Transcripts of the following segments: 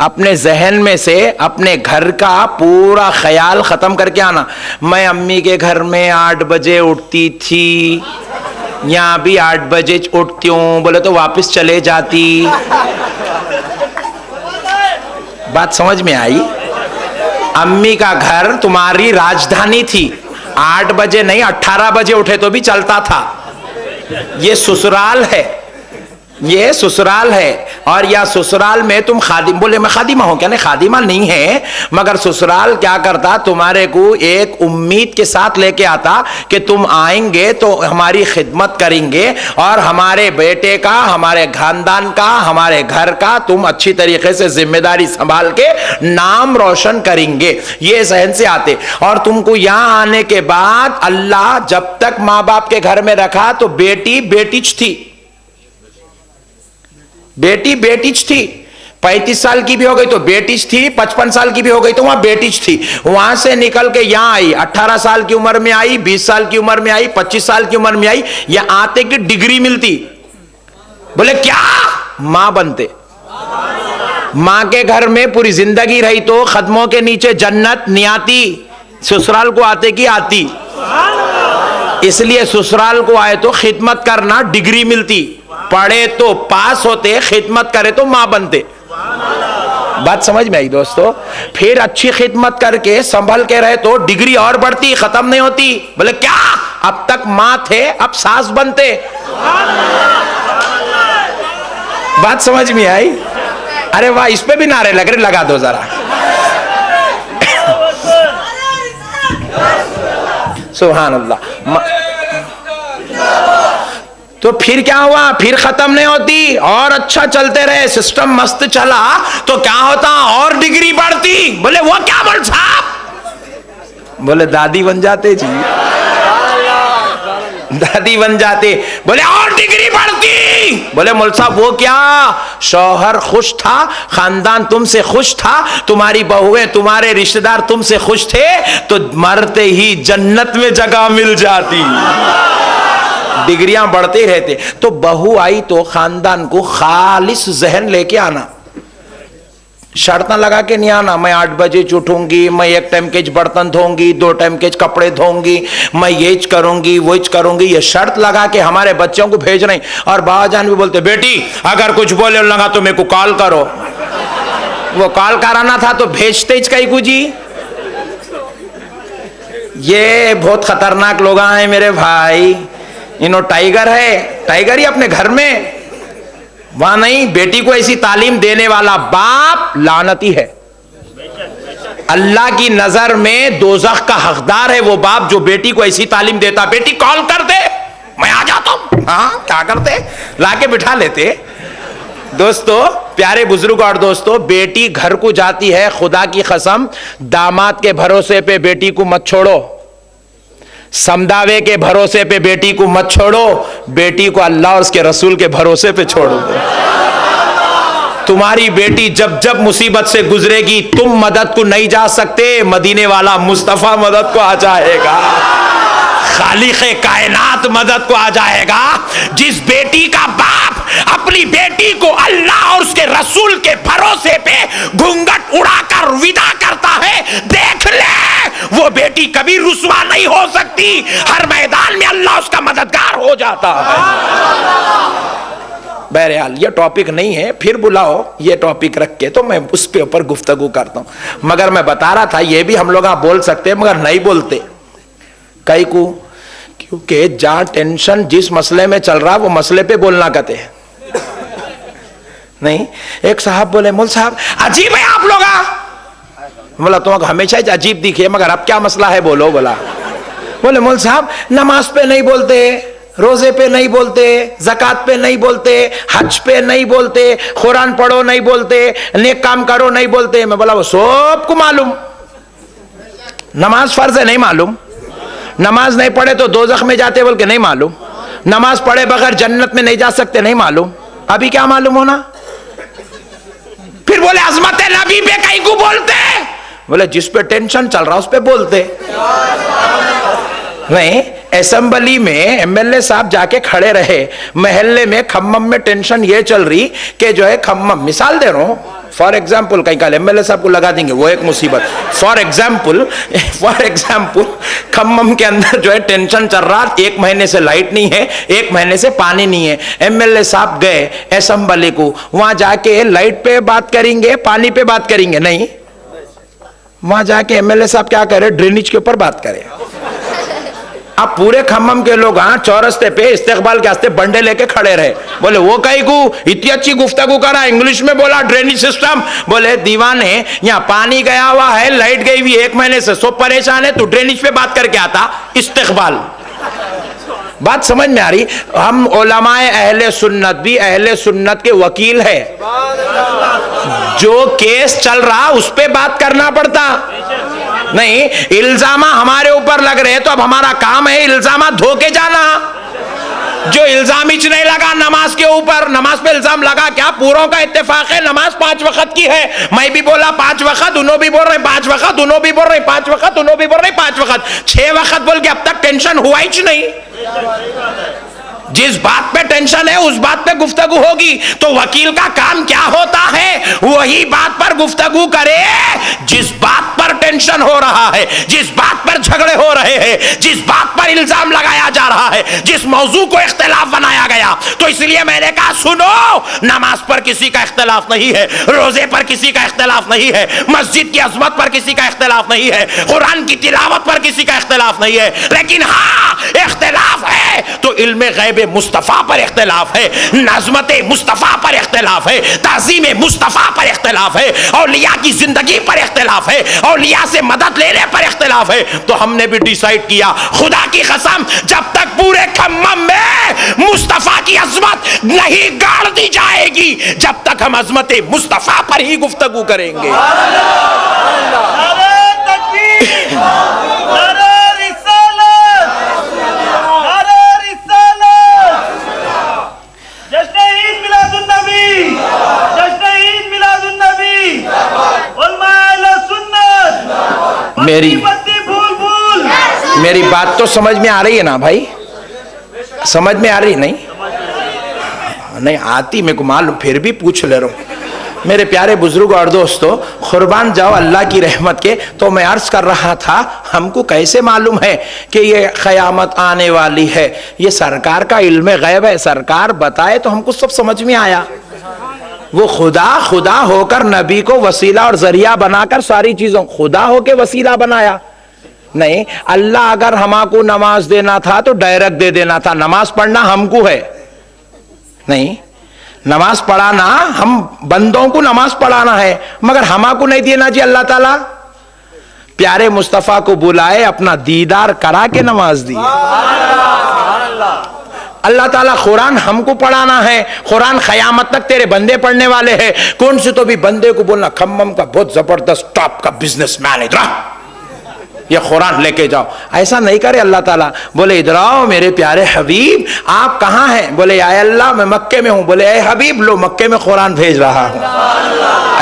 अपने जहन में से अपने घर का पूरा ख्याल खत्म करके आना। मैं अम्मी के घर में 8 बजे उठती थी, यहां भी 8 बजे उठती हूं, बोले तो वापस चले जाती। बात समझ में आई? अम्मी का घर तुम्हारी राजधानी थी, 8 बजे नहीं 18 बजे उठे तो भी चलता था। ये ससुराल है, ये ससुराल है। और या ससुराल में तुम खादिम, बोले मैं खादिमा हूं क्या? नहीं, खादिमा नहीं है, मगर ससुराल क्या करता, तुम्हारे को एक उम्मीद के साथ लेके आता कि तुम आएंगे तो हमारी खिदमत करेंगे और हमारे बेटे का, हमारे खानदान का, हमारे घर का तुम अच्छी तरीके से जिम्मेदारी संभाल के नाम रोशन करेंगे। ये सहन से आते। और तुमको यहां आने के बाद अल्लाह जब तक मां बाप के घर में रखा तो बेटी बेटीच थी, बेटी बेटीच थी। 35 साल की भी हो गई तो बेटीच थी, 55 साल की भी हो गई तो वहां बेटीच थी। वहां से निकल के यहां आई, 18 साल की उम्र में आई, 20 साल की उम्र में आई, 25 साल की उम्र में आई, या आते की डिग्री मिलती। बोले क्या? मां बनते। मां के घर में पूरी जिंदगी रही तो कदमों के नीचे जन्नत नहीं आती, ससुराल को आते की आती। इसलिए ससुराल को आए तो खिदमत करना, डिग्री मिलती। पढ़े तो पास होते, खिदमत करे तो मां बनते। बात समझ में आई दोस्तों? फिर अच्छी खिदमत करके संभल के रहे तो डिग्री और बढ़ती, खत्म नहीं होती। बोले क्या? अब तक मां थे, अब सास बनते। बात समझ में आई? अरे वाह, इस पे भी नारे लग रहे, लगा दो जरा। सुभान अल्लाह। तो फिर क्या हुआ? फिर खत्म नहीं होती, और अच्छा चलते रहे, सिस्टम मस्त चला तो क्या होता? और डिग्री बढ़ती। बोले वो क्या बोल साहब? बोले दादी बन जाते जी, दादी बन जाते। बोले और डिग्री बढ़ती। बोले मौल साहब वो क्या? शौहर खुश था, खानदान तुमसे खुश था, तुम्हारी बहुएं, तुम्हारे रिश्तेदार तुमसे खुश थे, तो मरते ही जन्नत में जगह मिल जाती। डिग्रियां बढ़ते रहते। तो बहू आई तो खानदान को खालिस जहन लेके आना, शर्त ना लगा के नहीं आना। मैं 8 बजे उठूंगी, मैं 1 टाइम के बर्तन धोऊंगी, 2 टाइम के कपड़े धोऊंगी, मैं ये करूंगी वो करूंगी, ये शर्त लगा के हमारे बच्चों को भेज रहे। और बाबाजान भी बोलते बेटी अगर कुछ बोले लगा तो मेरे को कॉल करो। वो कॉल कराना था तो भेजते कहीं को जी। ये बहुत खतरनाक लोग हैं मेरे भाई। इन्हों टाइगर है, टाइगर ही अपने घर में, वहां नहीं। बेटी को ऐसी तालीम देने वाला बाप लानती है। अल्लाह की नजर में दोज़ख का हकदार है वो बाप जो बेटी को ऐसी तालीम देता। बेटी कॉल कर दे, मैं आ जाता हूं। हाँ क्या करते? लाके बिठा लेते। दोस्तों, प्यारे बुजुर्ग और दोस्तों, बेटी घर को जाती है, खुदा की कसम दामाद के भरोसे पे बेटी को मत छोड़ो, समदावे के भरोसे पे बेटी को मत छोड़ो, बेटी को अल्लाह और उसके रसूल के भरोसे पे छोड़ो। तुम्हारी बेटी जब जब मुसीबत से गुजरेगी, तुम मदद को नहीं जा सकते, मदीने वाला मुस्तफा मदद को आ जाएगा, खालिक़े कायनात मदद को आ जाएगा। जिस बेटी का बाप अपनी बेटी को अल्लाह और उसके रसूल के भरोसे पे घूंघट उड़ाकर विदा करता है, देख ले वो बेटी कभी रुसवा नहीं हो सकती। हर मैदान में अल्लाह उसका मददगार हो जाता है। बहरहाल ये टॉपिक नहीं है, फिर बुलाओ ये टॉपिक रख के तो मैं उस पे ऊपर गुफ्तगू करता हूं। मगर मैं बता रहा था ये भी हम लोग बोल सकते हैं मगर नहीं बोलते कई को, क्योंकि जहां टेंशन जिस मसले में चल रहा वो मसले पे बोलना कहते हैं नहीं। एक साहब बोले मौल साहब अजीब है आप लोग। बोला तुम्हें हमेशा ही अजीब दिखे मगर अब क्या मसला है बोलो। बोला बोले मौल साहब नमाज पे नहीं बोलते, रोजे पे नहीं बोलते, ज़कात पे नहीं बोलते, हज पे नहीं बोलते, कुरान पढ़ो नहीं बोलते, नेक काम करो नहीं बोलते। मैं बोला वो सबको मालूम, नमाज फर्ज है नहीं मालूम, नमाज नहीं पढ़े तो दोज़ख में जाते बोल के नहीं मालूम, नमाज पढ़े बगैर जन्नत में नहीं जा सकते नहीं मालूम। अभी क्या मालूम होना? फिर बोले अजमत नबी पे कहीं को बोलते। बोले जिस पे टेंशन चल रहा उस पे बोलते नहीं। असेंबली में एमएलए साहब जाके खड़े रहे, महल्ले में खम्मम में टेंशन ये चल रही कि जो है खम्मम, मिसाल दे रहा हूं, फॉर एग्जाम्पल कहीं कल एमएलए साहब को लगा देंगे, वो एक मुसीबत। फॉर एग्जाम्पल खम्मम के अंदर जो है टेंशन चल रहा, 1 महीने से लाइट नहीं है, 1 महीने से पानी नहीं है। एमएलए साहब गए असेंबली को, वहां जाके लाइट पे बात करेंगे, पानी पे बात करेंगे नहीं, वहां जाके एमएलए साहब क्या करे, ड्रेनेज के ऊपर बात करे। अब पूरे खम्मम के लोग चौरस्ते पे इस्तेकबाल के वास्ते बंडे लेके खड़े रहे। बोले वो कहीं को इतनी अच्छी गुफ्तगू करा, इंग्लिश में बोला ड्रेनेज सिस्टम। बोले दीवाने, यहाँ पानी गया हुआ है, लाइट गई हुई 1 महीने से, सब परेशान है, तू ड्रेनेज पे बात करके आता इस्तेकबाल। बात समझ में आ रही? हम उलमाए अहले सुन्नत भी अहले सुन्नत के वकील है, जो केस चल रहा उस पे बात करना पड़ता नहीं। इल्जामा हमारे ऊपर लग रहे हैं तो अब हमारा काम है इल्जामा धो के जाना। जो इल्जाम ही नहीं लगा नमाज के ऊपर, नमाज पे इल्जाम लगा क्या? पूरों का इत्तेफाक है नमाज 5 वक्त की है। मैं भी बोला 5 वक्त, उन्हों भी बोल रहे 5 वक्त, उन्हों भी बोल रहे 5 वक्त, उन्हों भी बोल रहे 5 वक्त, 6 वक्त बोल के अब तक टेंशन हुआ ही नहीं। जिस बात पे टेंशन है उस बात पे गुफ्तगू होगी। तो वकील का काम क्या होता है? वही बात पर गुफ्तगू करे जिस बात पर टेंशन हो रहा है, जिस बात पर झगड़े हो रहे हैं, जिस बात पर इल्जाम लगाया जा रहा है, जिस मौजू को इख्तिलाफ बनाया गया। तो इसलिए मैंने कहा सुनो, नमाज पर किसी का इख्तिलाफ नहीं है, रोजे पर किसी का इख्तिलाफ नहीं है, मस्जिद की अजमत पर किसी का इख्तिलाफ नहीं है, कुरान की तिलावत पर किसी का इख्तिलाफ नहीं है। लेकिन हाँ इख्तिलाफ है तो इल्म गैब मुस्तफा पर इख्तिलाफ है, नज़मत मुस्तफा पर इख्तिलाफ है, ताज़ीम मुस्तफा पर इख्तिलाफ है, औलिया की जिंदगी पर इख्तिलाफ है, औलिया से मदद लेने पर इख्तिलाफ है। तो हमने भी डिसाइड किया, खुदा की कसम, जब तक पूरे खम्मम में मुस्तफा की अजमत नहीं गाड़ दी जाएगी, जब तक हम अजमत मुस्तफा पर ही गुफ्तगू करेंगे। मेरी बात तो समझ में आ रही है ना भाई? समझ में आ रही? नहीं आती, मेरे को मालूम, फिर भी पूछ ले रहा हूं। मेरे प्यारे बुजुर्ग और दोस्तों, कुर्बान जाओ अल्लाह की रहमत के। तो मैं अर्ज कर रहा था, हमको कैसे मालूम है कि ये क़यामत आने वाली है? ये सरकार का इल्म गैब है, सरकार बताए तो हमको सब समझ में आया। वो खुदा होकर नबी को वसीला और जरिया बनाकर सारी चीजों, खुदा होके वसीला बनाया नहीं। अल्लाह अगर हमको नमाज देना था तो डायरेक्ट दे देना था। नमाज पढ़ना हमको है नहीं, नमाज पढ़ाना हम बंदों को नमाज पढ़ाना है, मगर हमको नहीं देना जी। अल्लाह ताला प्यारे मुस्तफा को बुलाए, अपना दीदार करा के नमाज दी। अल्लाह ताला कुरान हमको पढ़ाना है, कुरान क़यामत तक तेरे बंदे पढ़ने वाले हैं। कौन से तो भी बंदे को बोलना खम्मम का बहुत जबरदस्त टॉप का बिजनेसमैन, इधर ये कुरान लेके जाओ, ऐसा नहीं करे अल्लाह ताला। बोले इधर आओ मेरे प्यारे हबीब, आप कहाँ हैं? बोले या अल्लाह मैं मक्के में हूँ। बोले ए हबीब लो मक्के में कुरान भेज रहा हूँ।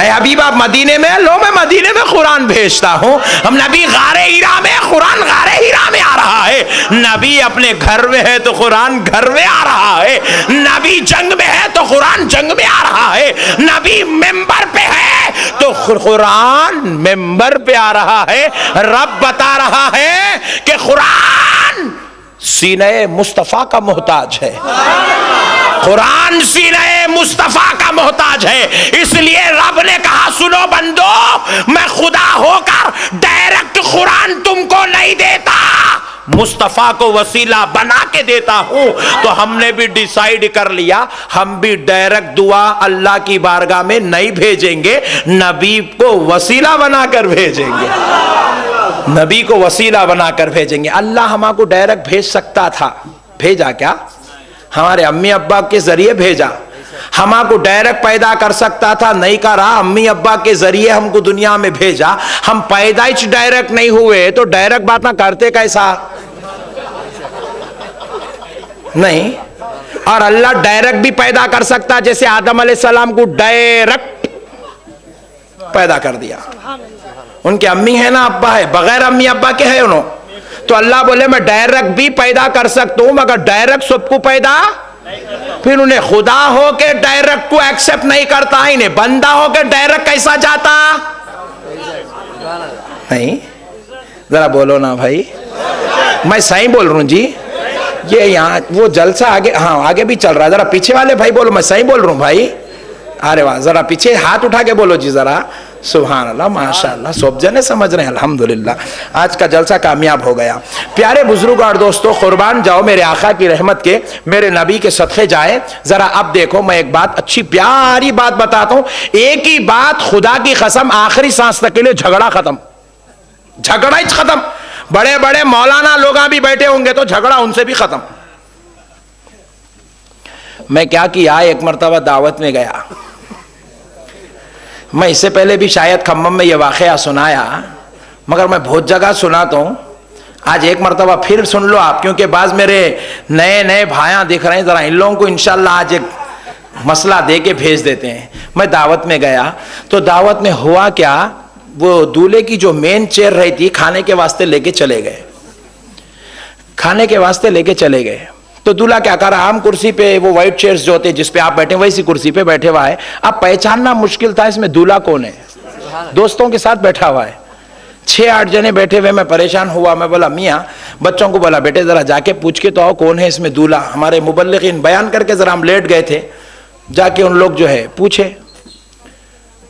ए हबीब आप मदीने में? लो मैं मदीने में कुरान भेजता हूँ। हम नबी गारे हीरा में, कुरान गारे हीरा में आ रहा है। नबी अपने घर में है तो कुरान घर में आ रहा है। नबी जंग में है तो कुरान जंग में आ रहा है। नबी मेंबर पे है तो कुरान मेंबर पे आ रहा है। रब बता रहा है कि कुरान सीने मुस्तफा का मोहताज है, कुरान सीने मुस्तफा का मोहताज है। इसलिए रब ने कहा सुनो बंदो, मैं खुदा होकर डायरेक्ट कुरान तुमको नहीं देता, मुस्तफा को वसीला बना के देता हूं। तो हमने भी डिसाइड कर लिया, हम भी डायरेक्ट दुआ अल्लाह की बारगाह में नहीं भेजेंगे, नबी को वसीला बनाकर भेजेंगे। नबी को वसीला बनाकर भेजेंगे। अल्लाह हमको डायरेक्ट भेज सकता था, भेजा क्या? हमारे अम्मी अब्बा के जरिए भेजा। हमको डायरेक्ट पैदा कर सकता था, नहीं करा, अम्मी अब्बा के जरिए हमको दुनिया में भेजा। हम पैदाइश डायरेक्ट नहीं हुए तो डायरेक्ट बात ना करते कैसा? नहीं। और अल्लाह डायरेक्ट भी पैदा कर सकता, जैसे आदम अलैहिस्सलाम को डायरेक्ट पैदा कर दिया। उनके अम्मी है ना अब्बा है, बगैर अम्मी अब्बा के है उन्होंने। तो अल्लाह बोले मैं डायरेक्ट भी पैदा कर सकता हूं, मगर डायरेक्ट सबको पैदा फिर उन्हें खुदा हो के डायरेक्ट को एक्सेप्ट नहीं करता, इन्हें बंदा हो के डायरेक्ट कैसा जाता? नहीं, जरा बोलो ना भाई, मैं सही बोल रहा हूं जी? ये यहाँ वो जलसा आगे, हाँ आगे भी चल रहा है, जरा पीछे वाले भाई बोलो मैं सही बोल रहा हूँ भाई? अरे वाह, जरा पीछे हाथ उठा के बोलो जी जरा। सुभान अल्लाह, माशाअल्लाह, सब जने समझ रहे हैं, अल्हम्दुलिल्लाह आज का जलसा कामयाब हो गया। प्यारे बुजुर्ग और दोस्तों, कुर्बान जाओ मेरे आका की रहमत के, मेरे नबी के सदक़े जाए। जरा अब देखो, मैं एक बात, अच्छी प्यारी बात बताता हूं, एक ही बात, खुदा की कसम, आखिरी सांस तक के लिए झगड़ा खत्म, झगड़ा ही खत्म। बड़े बड़े मौलाना लोग भी बैठे होंगे तो झगड़ा उनसे भी खत्म। मैं क्या किया, एक मरतबा दावत में गया, मैं इससे पहले भी शायद खम्मम में यह वाक़या सुनाया, मगर मैं बहुत जगह सुनाता हूँ, आज एक मरतबा फिर सुन लो आप, क्योंकि बाज़ मेरे नए नए भाइयाँ दिख रहे हैं, ज़रा इन लोगों को इंशाल्लाह आज एक मसला दे के भेज देते हैं। मैं दावत में गया तो दावत में हुआ क्या, वो दूल्हे की जो मेन चेयर रही थी खाने के वास्ते लेके चले गए, खाने के वास्ते लेके चले गए। तो दूल्हा क्या कर रहा, आम कुर्सी पे, वो व्हाइट चेयर्स जो होते जिस पे आप बैठे वैसी कुर्सी पे बैठे हुआ है। अब पहचानना मुश्किल था इसमें दूल्हा कौन है, दोस्तों के साथ बैठा हुआ है, 6-8 जने बैठे हुए। मैं परेशान हुआ, मैं बोला मियाँ, बच्चों को बोला बेटे जरा जाके पूछ के तो आओ कौन है इसमें दूल्हा। हमारे मुबल्लिगीन बयान करके जरा हम लेट गए थे, जाके उन लोग जो है पूछे।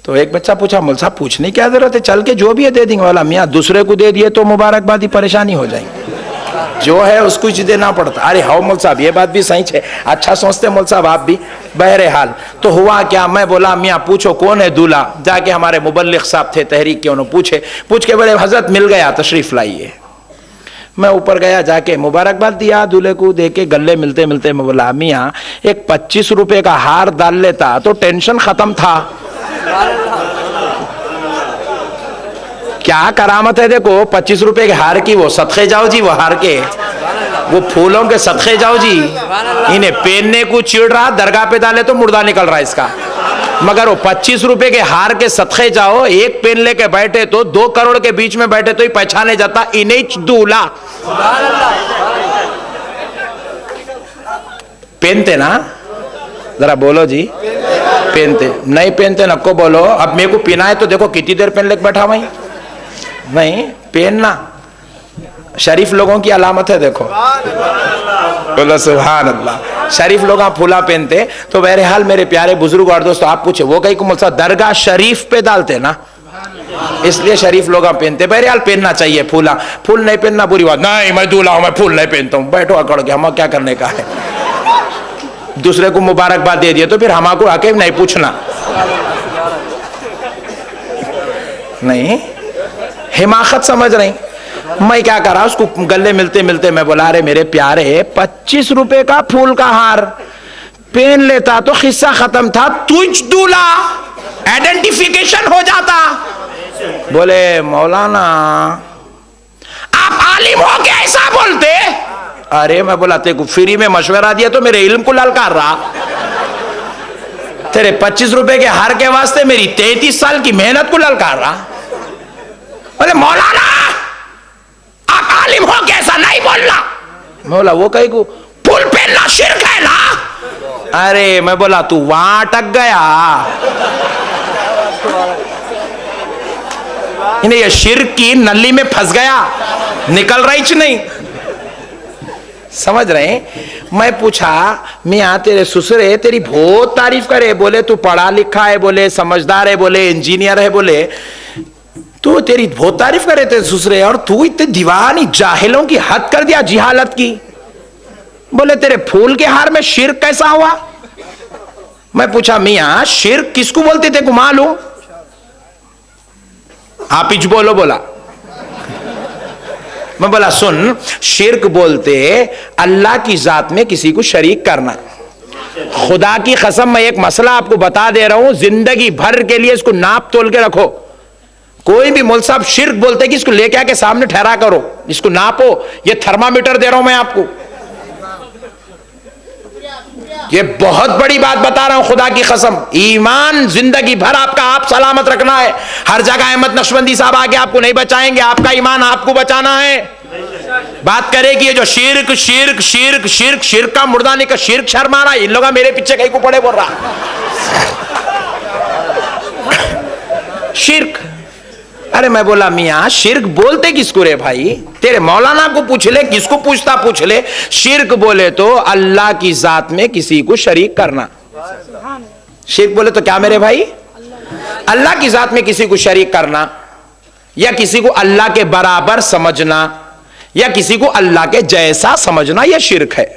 तो एक बच्चा पूछा, मौलवी साहब पूछने की क्या जरूरत है, चल के जो भी है दे देंगे। वाला मियाँ दूसरे को दे दिए तो मुबारकबादी परेशानी हो जाएगी, जो है उसको ही देना पड़ता। अरे हाँ मौलवी साहब ये बात भी सही है, अच्छा सोचते मौलवी साहब आप भी। बहरहाल तो हुआ क्या, मैं बोला मियाँ पूछो कौन है दूल्हा। जाके हमारे मुबल्लिग साहब थे तहरीक के, उन्होंने पूछ के बोले हजरत मिल गया, तशरीफ लाइए। मैं ऊपर गया, जाके मुबारकबाद दिया दूल्हे को, दे के गले मिलते मिलते मैं बोला मियाँ एक 25 रुपए का हार डाल लेता तो टेंशन खत्म था। क्या करामत है देखो, 25 रुपए के हार की, वो सदक़े जाओ जी, वो हार के, वो फूलों के सदक़े जाओ जी। इन्हें पहनने को चिढ़ रहा, दरगाह पे डाले तो मुर्दा निकल रहा है इसका, मगर वो 25 रुपए के हार के सदक़े जाओ, एक पेन लेके बैठे तो 2 करोड़ के बीच में बैठे तो ही पहचाने जाता इन्हीं दूल्हा। पहनते ना, जरा बोलो जी, पहनते नहीं पहनते नको बोलो। अब मेरे को पीना है तो देखो कितनी देर पहन लेके बैठा वहीं, नहीं पहनना शरीफ लोगों की अलामत है, देखो बोलो सुभान अल्लाह। शरीफ लोग आप फूला पहनते। तो बहरहाल मेरे प्यारे बुजुर्ग और दोस्तों, आप पूछे वो कहीं को मुल्सा दरगाह शरीफ पे डालते ना, इसलिए शरीफ लोग आप पहनते। बहरहाल पहनना चाहिए फूला, फूल नहीं पहनना बुरी बात नहीं, मैं दूल्हा हूं मैं फूल नहीं पहनता हूं, बैठो अकड़ के, हम क्या करने का है। दूसरे को मुबारकबाद दे दिए तो फिर हमको आके नहीं पूछना, नहीं हिमाकत समझ रही। मैं क्या करा, उसको गले मिलते मिलते मैं बोला अरे मेरे प्यारे 25 रुपए का फूल का हार पहन लेता तो किस्सा खत्म था, तुझ दूल्हा आइडेंटिफिकेशन हो जाता। बोले मौलाना आप आलिम हो के ऐसा बोलते। अरे मैं बोला तेरे को फ्री में मशवरा दिया तो मेरे इल्म को ललकार रहा, तेरे 25 रुपए के हार के वास्ते मेरी 33 साल की मेहनत को ललकार रहा। बोले मौलाना आप आलिम हो के ऐसा नहीं बोलना। मैं बोला वो कहीं को फूल पहनना शिर्क है ना। अरे मैं बोला तू वहां अटक गया, इन्हें ये शिर्क की नली में फंस गया, निकल रही नहीं, समझ रहे। मैं पूछा मियाँ तेरे ससुरे तेरी बहुत तारीफ करे, बोले तू पढ़ा लिखा है, बोले समझदार है, बोले इंजीनियर है, बोले तू तेरी बहुत तारीफ करे तेरे ससुरे, और तू इतने दीवानी जाहिलों की हद कर दिया जिहालत की। बोले तेरे फूल के हार में शिर्क कैसा हुआ। मैं पूछा मियाँ शिर्क किसको बोलते थे को मालूम। आप ही बोलो। बोला मैं बोला सुन, शिर्क बोलते अल्लाह की जात में किसी को शरीक करना। खुदा की कसम मैं एक मसला आपको बता दे रहा हूं, जिंदगी भर के लिए इसको नाप तोल के रखो। कोई भी मौलवी साहब शिर्क बोलते कि इसको लेके आके सामने ठहरा करो, इसको नापो, ये थर्मामीटर दे रहा हूं मैं आपको, ये बहुत बड़ी बात बता रहा हूं खुदा की कसम। ईमान जिंदगी भर आपका आप सलामत रखना है। हर जगह अहमद नक्शबंदी साहब आके आपको नहीं बचाएंगे, आपका ईमान आपको बचाना है। बात करे कि ये जो शिर्क शिर्क शिर्क शिर्क शिर्क का मुर्दा नहीं का शिर्क शर्मा रहा, इन लोग मेरे पीछे कहीं को पड़े बोल रहा शिर्क। अरे मैं बोला मियाँ शिर्क बोलते किसको रे भाई, तेरे मौलाना को पूछ ले, किसको पूछता पूछ ले। शिर्क बोले तो अल्लाह की जात में किसी को शरीक करना। शिर्क बोले तो क्या मेरे भाई, अल्लाह की जात में किसी को शरीक करना, या किसी को अल्लाह के बराबर समझना, या किसी को अल्लाह के जैसा समझना, यह शिर्क है।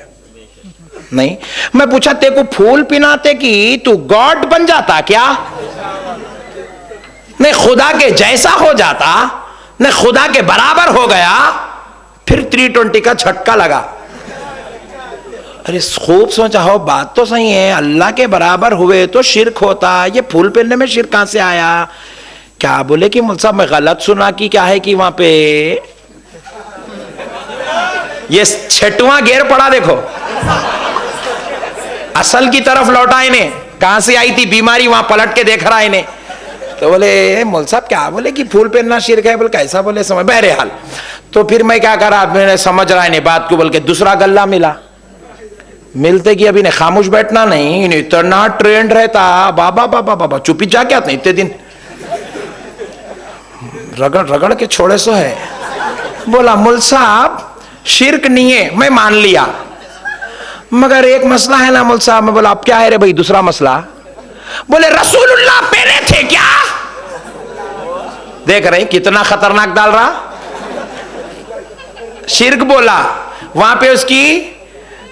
नहीं, मैं पूछा तेरे को फूल पिनाते कि तू गॉड बन जाता क्या? नहीं, खुदा के जैसा हो जाता, नहीं खुदा के बराबर हो गया, फिर 320 का झटका लगा। अरे खूब सोचा हो, बात तो सही है, अल्लाह के बराबर हुए तो शिर्क होता, ये फूल पहनने में शिर्क कहां से आया? क्या बोले कि मुल्ला साहब मैं गलत सुना कि क्या है कि वहां पे ये 6वां गेर पड़ा, देखो असल की तरफ लौटा इन्हें, कहां से आई थी बीमारी वहां पलट के देख रहा है इन्हें। तो बोले मुल्ला साहब क्या बोले कि फूल पहनना शिर्क है? बोले कैसा बोले समझ, बहरहाल तो फिर मैं क्या करा, मैंने समझ रहा है बात को, बोल के दूसरा गल्ला मिला। मिलते कि अभी ने खामोश बैठना नहीं, इतना ट्रेंड रहता, बाबा बाबा बाबा चुपी जा क्या इतने दिन रगड़ रगड़ के छोड़े सो है। बोला मुल्ला साहब शिर्क नहीं है, मैं मान लिया, मगर एक मसला है ना मुल्ला साहब। मैं बोला अब क्या है रे भाई दूसरा मसला? बोले रसूलुल्लाह पहने थे क्या? देख रहे कितना खतरनाक डाल रहा, शिर्क बोला, वहां पे उसकी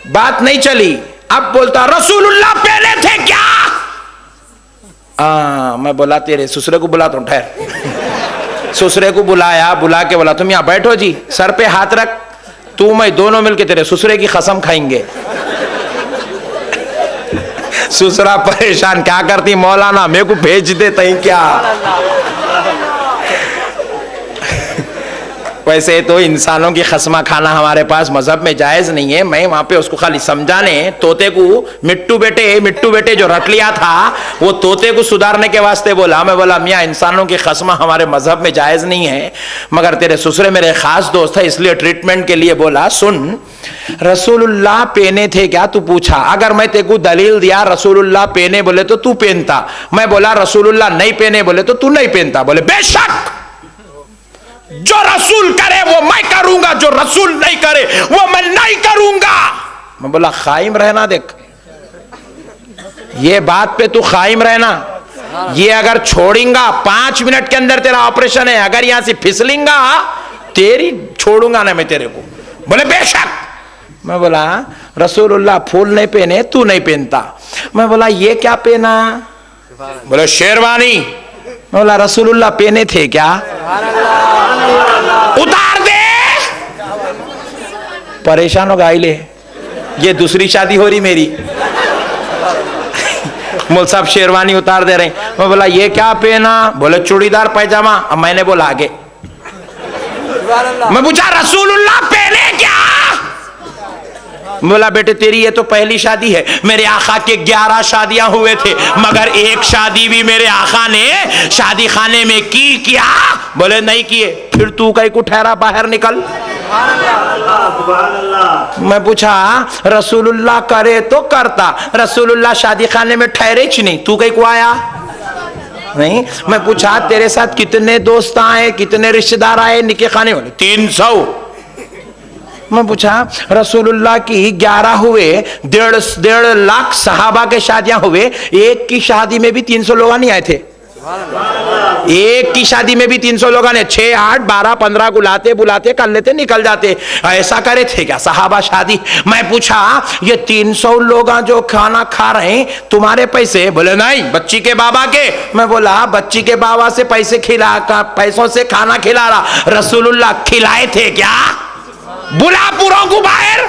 बात नहीं चली, अब बोलता रसूलुल्लाह पहने थे क्या? मैं बोला तेरे ससुरे को बुला, तो ठहर। ससुरे को बुलाया, बुला के बोला तुम यहां बैठो जी, सर पे हाथ रख, तू मैं दोनों मिलके तेरे ससुरे की कसम खाएंगे। ससुरा परेशान, क्या करती मौलाना मेरे को भेज दे तई क्या। वैसे तो इंसानों की खस्मा खाना हमारे पास मजहब में जायज नहीं है। मैं वहां पे उसको खाली समझाने, तोते को मिट्टू बेटे जो रट लिया था वो तोते को सुधारने के वास्ते बोला। मैं बोला मियाँ इंसानों की खस्मा हमारे मजहब में जायज नहीं है, मगर तेरे ससुरे मेरे खास दोस्त है इसलिए ट्रीटमेंट के लिए बोला। सुन, रसूलुल्लाह पहने थे क्या तू पूछा, अगर मैं तेरे को दलील दिया रसूलुल्लाह पहने बोले तो तू पहनता, मैं बोला रसूलुल्लाह नहीं पहने बोले तो तू नहीं पहनता। बोले बेशक जो रसूल करे वो मैं करूंगा, जो रसूल नहीं करे वो मैं नहीं करूंगा। मैं बोला कायम रहना, देख ये बात पे तू कायम रहना, ये अगर छोड़ेगा 5 मिनट के अंदर तेरा ऑपरेशन है, अगर यहां से फिसलेगा तेरी छोड़ूंगा ना मैं तेरे को। बोले बेशक। मैं बोला रसूलुल्लाह फूल नहीं पहने, तू नहीं पहनता। मैं बोला ये क्या पहना? बोले शेरवानी। मैं बोला रसूलुल्लाह पहने थे क्या? उतार दे। परेशान हो गाइले, ये दूसरी शादी हो रही मेरी। मोल साहब शेरवानी उतार दे रहे। मैं बोला ये क्या पहना? बोले चूड़ीदार पैजामा। अब मैंने बोला आगे, मैं पूछा रसूलुल्लाह पहने क्या? बोला बेटे तेरी ये तो पहली शादी है, मेरे आका के 11 शादियां हुए थे, मगर एक शादी भी मेरे आका ने शादी खाने में की क्या? बोले नहीं किए। फिर तू कहीं को ठहरा, बाहर निकल। मैं पूछा रसूलुल्लाह करे तो करता, रसूलुल्लाह शादी खाने में ठहरे च नहीं, तू कहीं को आया नहीं। मैं पूछा तेरे साथ कितने दोस्त आए, कितने रिश्तेदार आए निके खाने वाले? 300। मैं पूछा रसूलुल्लाह की 11 हुए, 1.5 लाख सहाबा के शादियां हुए, एक की शादी में भी 300 लोग नहीं आए थे। एक की शादी में भी 300 लोग ने 6, 8, 12, 15 को लाते बुलाते कर लेते निकल जाते, ऐसा करे थे क्या सहाबा शादी? मैं पूछा ये 300 लोग जो खाना खा रहे हैं तुम्हारे पैसे? बोले नहीं बच्ची के बाबा के। मैं बोला बच्ची के बाबा से पैसों से खाना खिला रहा, रसूलुल्लाह खिलाए थे क्या? बुला पूरों को बाहर।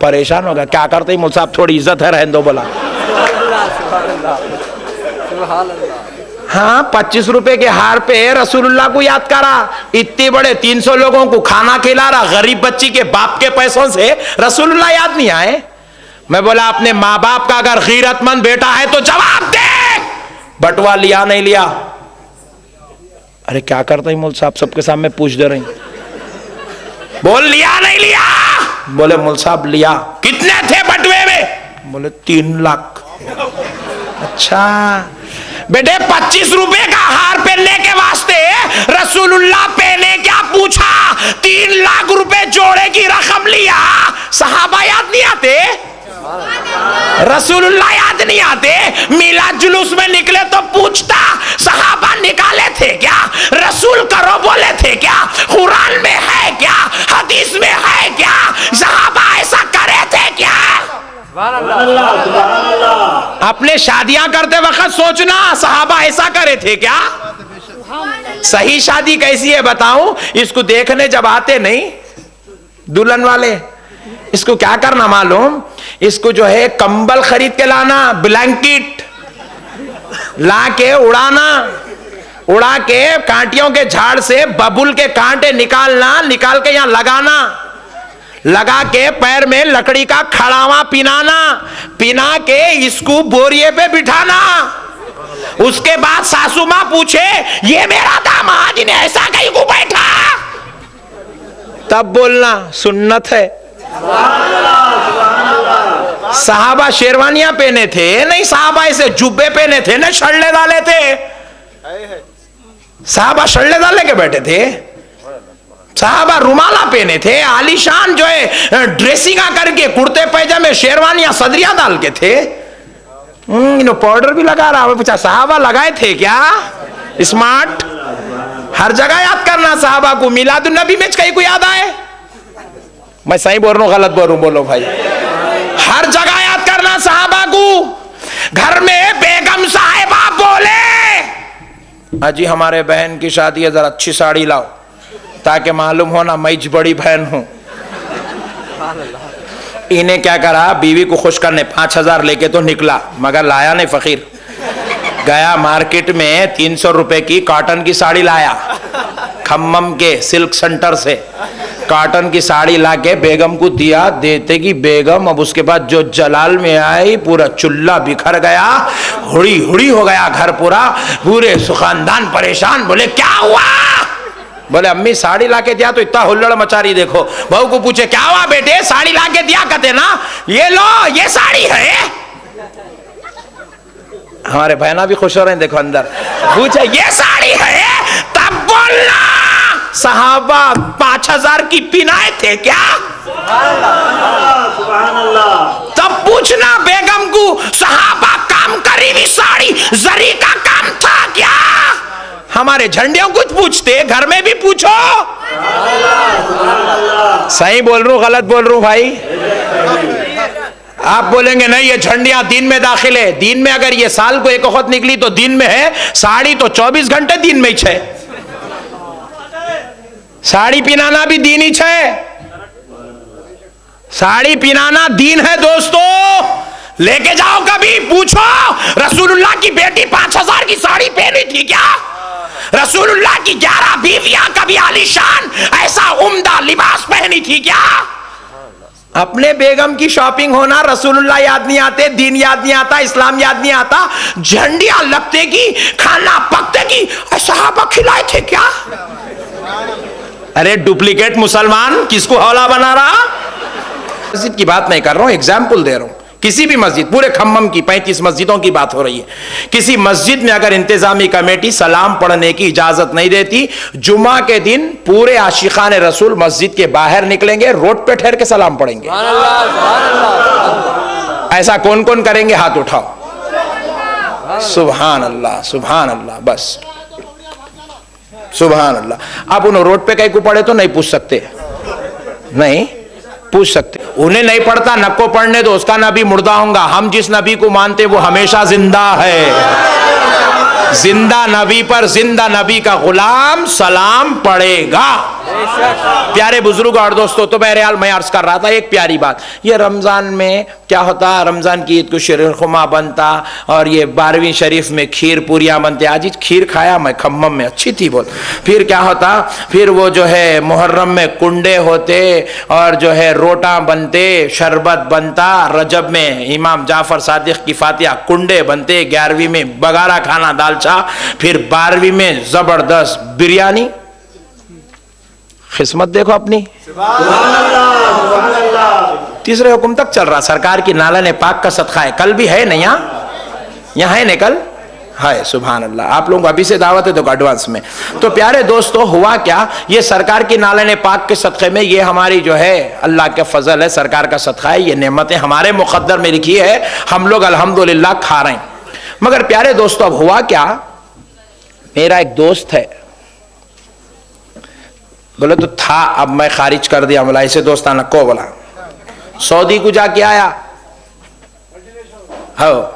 परेशान होगा, क्या करते ही मुझसे थोड़ी इज्जत है रहने दो। बोला हाँ 25 रुपए के हार पे रसूलुल्लाह को याद करा, इतने बड़े 300 लोगों को खाना खिला रहा, गरीब बच्ची के बाप के पैसों से रसूलुल्लाह याद नहीं आए? मैं बोला अपने माँ बाप का अगर गैरतमंद बेटा है तो जवाब दे, बटवा लिया नहीं लिया? अरे क्या करते ही मुल्क साहब सबके सामने पूछ दे रही। बोल लिया नहीं लिया? बोले मौलवी साहब लिया। कितने थे बटुए में? बोले 3 लाख। अच्छा बेटे 25 रुपए का हार पहनने के वास्ते रसूलुल्लाह पहने क्या पूछा? 3 लाख रुपए जोड़े की रकम लिया। सहाबा याद नहीं आते? रसूलुल्लाह याद नहीं आते? मिलाद जुलूस में निकले तो पूछता सहाबा निकाले थे क्या? रसूल करो बोले थे क्या? कुरान में है क्या? हदीस में है क्या? सहाबा ऐसा करे थे क्या? अपने शादियां करते वक्त सोचना सहाबा ऐसा करे थे क्या? सही शादी कैसी है बताऊं? इसको देखने जब आते नहीं दुल्हन वाले, इसको क्या करना मालूम? इसको जो है कंबल खरीद के लाना, ब्लैंकेट ला के उड़ाना, उड़ा के कांटियों के झाड़ से बबुल के कांटे निकालना, निकाल के यहां लगाना, लगा के पैर में लकड़ी का खड़ावा पिनाना, पिना के इसको बोरिए पे बिठाना। उसके बाद सासू मां पूछे ये मेरा दामाद ने ऐसा कहीं को बैठा? तब बोलना सुन्नत है। साहबा शेरवानियां पहने थे नहीं, साहबा ऐसे जुब्बे पहने थे ना, शल्ले डाले थे। साहबा शल्ले डाले के बैठे थे, साहबा रुमाला पहने थे, आलीशान जो है ड्रेसिंगा करके कुर्ते पैजामे शेरवानियां सदरियां डाल के थे। पाउडर भी लगा रहा है। पूछा साहबा लगाए थे क्या? स्मार्ट हर जगह याद करना साहबा को। मिलादुन नबी में कहीं को याद आए? मैं सही बोल रहा हूं गलत बोल रहा हूं? बोलो भाई। हर जगह याद करना साहबा को। घर में बेगम साहिबा बोले अजी हमारे बहन की शादी है, जरा अच्छी साड़ी लाओ ताकि मालूम हो ना मैं बड़ी बहन हूं। इन्हें क्या करा, बीवी को खुश करने 5,000 लेके तो निकला, मगर लाया नहीं फकीर। गया मार्केट में 300 रुपए की कॉटन की साड़ी लाया, खम्मम के सिल्क सेंटर से कॉटन की साड़ी लाके बेगम को दिया। देते की बेगम अब उसके बाद जो जलाल में आई, पूरा चुल्ला बिखर गया, हुड़ी हुड़ी हो गया घर पूरा, पूरे सुखानदान परेशान। बोले क्या हुआ? बोले अम्मी साड़ी लाके दिया तो इतना हुल्लड़ मचा रही, देखो। बहू को पूछे क्या हुआ बेटे? साड़ी लाके दिया कहते ना, ये लो ये साड़ी है। हमारे बहना भी खुश हो रहे हैं, देखो अंदर। पूछे ये साड़ी है, तब बोलना सहाबा 5,000 की पिनाए थे क्या? तब पूछना बेगम को सहाबा काम करी हुई साड़ी जरी का काम था क्या? हमारे झंडियों कुछ पूछते, घर में भी पूछो। सही बोल रहा हूं गलत बोल रहा हूं भाई? आप बोलेंगे नहीं ये झंडियां दिन में दाखिल है। दिन में अगर ये साल को एक वक्त निकली तो दिन में है, साड़ी तो 24 घंटे दिन में ही है। साड़ी पिनाना भी दीन ही है, साड़ी पिनाना दीन है दोस्तों। लेके जाओ कभी, पूछो रसूलुल्लाह की बेटी 5,000 की साड़ी पहनी थी क्या? रसूलुल्लाह की 11 बीवियां कभी आलीशान ऐसा उम्दा लिबास पहनी थी क्या? अपने बेगम की शॉपिंग होना, रसूलुल्लाह याद नहीं आते, दीन याद नहीं आता, इस्लाम याद नहीं आता, झंडियां लगते की, खाना पकते की, सहाबा खिलाए थे क्या? अरे डुप्लीकेट मुसलमान किसको हौला बना रहा? मस्जिद की बात नहीं कर रहा हूं, एग्जाम्पल दे रहा हूं। किसी भी मस्जिद, पूरे खम्मम की 35 मस्जिदों की बात हो रही है, किसी मस्जिद में अगर इंतजामी कमेटी सलाम पढ़ने की इजाजत नहीं देती, जुमा के दिन पूरे आशिकान रसूल मस्जिद के बाहर निकलेंगे, रोड पे ठहर के सलाम पढ़ेंगे। ऐसा कौन कौन करेंगे? हाथ उठाओ। सुभान अल्लाह सुभान अल्लाह, बस सुभान अल्लाह। अब उन्हें रोड पे कहीं को पढ़े तो नहीं पूछ सकते, नहीं पूछ सकते। उन्हें नहीं पढ़ता, नको पढ़ने दो, उसका नबी मुर्दा होगा। हम जिस नबी को मानते वो हमेशा जिंदा है। जिंदा नबी पर जिंदा नबी का गुलाम सलाम पढ़ेगा। प्यारे बुजुर्ग और दोस्तों, तो बहरहाल मैं अर्ज कर रहा था एक प्यारी बात। ये रमजान में क्या होता, रमजान की ईद को शीरखुरमा बनता और ये 12वीं शरीफ में खीर पूरियां बनते। आज खीर खाया मैं खम्मम में, अच्छी थी बोल। फिर क्या होता, फिर वो जो है मुहर्रम में कुंडे होते और जो है रोटा बनते, शरबत बनता। रजब में इमाम जाफर सादिक की फातिहा कुंडे बनते। 11वीं में बगारा खाना दालचा। फिर 12वीं में जबरदस्त बिरयानी, किस्मत देखो अपनी। तीसरे हुक्म तक चल रहा, सरकार की नालन पाक का सदका है। कल भी है ना, यहाँ है ना, कल है। सुभान अल्लाह। आप लोगों को अभी से दावत है तो एडवांस में। तो प्यारे दोस्तों, हुआ क्या, ये सरकार की नालन पाक के सदक़े में, ये हमारी जो है अल्लाह के फजल है, सरकार का सदका है, ये नेमतें हमारे मुक़द्दर में लिखी है, हम लोग अल्हम्दुलिल्लाह खा रहे हैं। मगर प्यारे दोस्तों, अब हुआ क्या, मेरा एक दोस्त है, बोले तो था, अब मैं खारिज कर दिया, बोला ऐसे दोस्ताना को, बोला सऊदी को जाके आया, हो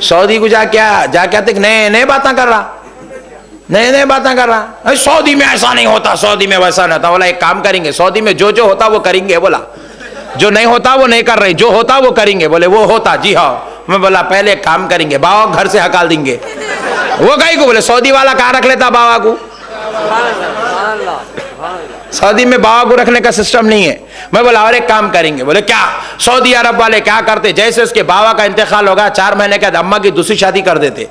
सऊदी को जाके आते नए नए बातें कर रहा, नए बातें कर रहा, सऊदी में ऐसा नहीं होता, सऊदी में वैसा नहीं होता। बोला एक काम करेंगे, सऊदी में जो जो होता वो करेंगे, बोला जो नहीं होता वो नहीं कर रहे, जो होता वो करेंगे। बोले वो होता, जी हाँ। मैं बोला पहले एक काम करेंगे, बाबा घर से हकाल देंगे। वो कहीं को, बोले सऊदी वाला कहाँ रख लेता बाबा को, सऊदी में बाबा को रखने का सिस्टम नहीं है। मैं बोला और एक काम करेंगे। बोले क्या? सऊदी अरब वाले क्या करते, जैसे उसके बाबा का इंतकाल होगा 4 महीने के बाद अम्मा की दूसरी शादी कर देते।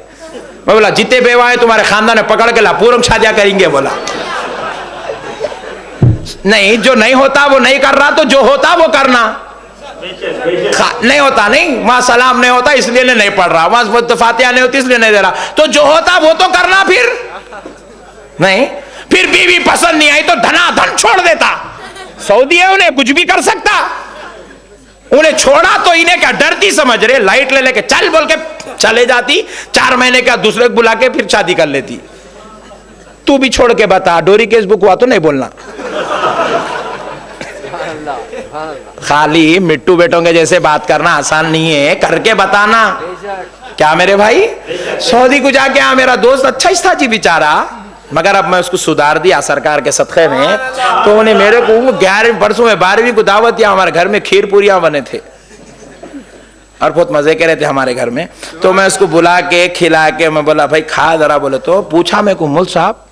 मैं बोला जितने बेवा है तुम्हारे खानदान में पकड़ के ला, पूर्ण शादियां करेंगे। बोला नहीं, जो नहीं होता वो नहीं कर रहा, तो जो होता वो करना। नहीं होता नहीं, वहां सलाम नहीं होता इसलिए नहीं पढ़ रहा, वहां तो फातिहा नहीं होती इसलिए नहीं दे रहा, तो जो होता वो तो करना। फिर नहीं, फिर बीवी पसंद नहीं आई तो धनाधन छोड़ देता। सऊदी है, उन्हें कुछ भी कर सकता, उन्हें छोड़ा तो इन्हें क्या डरती समझ रहे, लाइट ले लेके चल बोल के चले जाती, 4 महीने का दूसरे को बुला के फिर शादी कर लेती। तू भी छोड़ के बता, डोरी केस बुक हुआ तो नहीं बोलना, खाली मिट्टू बेटों के जैसे बात करना आसान नहीं है, करके बताना। क्या मेरे भाई, सऊदी को जाके मेरा दोस्त अच्छा ही था जी बेचारा, मगर अब मैं उसको सुधार दिया सरकार के सदक़े में। तो उन्हें मेरे को 11वीं परसों में 12वीं को दावत दिया, हमारे घर में खीर पूरियां बने थे और बहुत मजे के रहे थे हमारे घर में। तो मैं उसको बुला के खिला के मैं बोला भाई खा जरा। बोले तो पूछा मेरे को, मुल साहब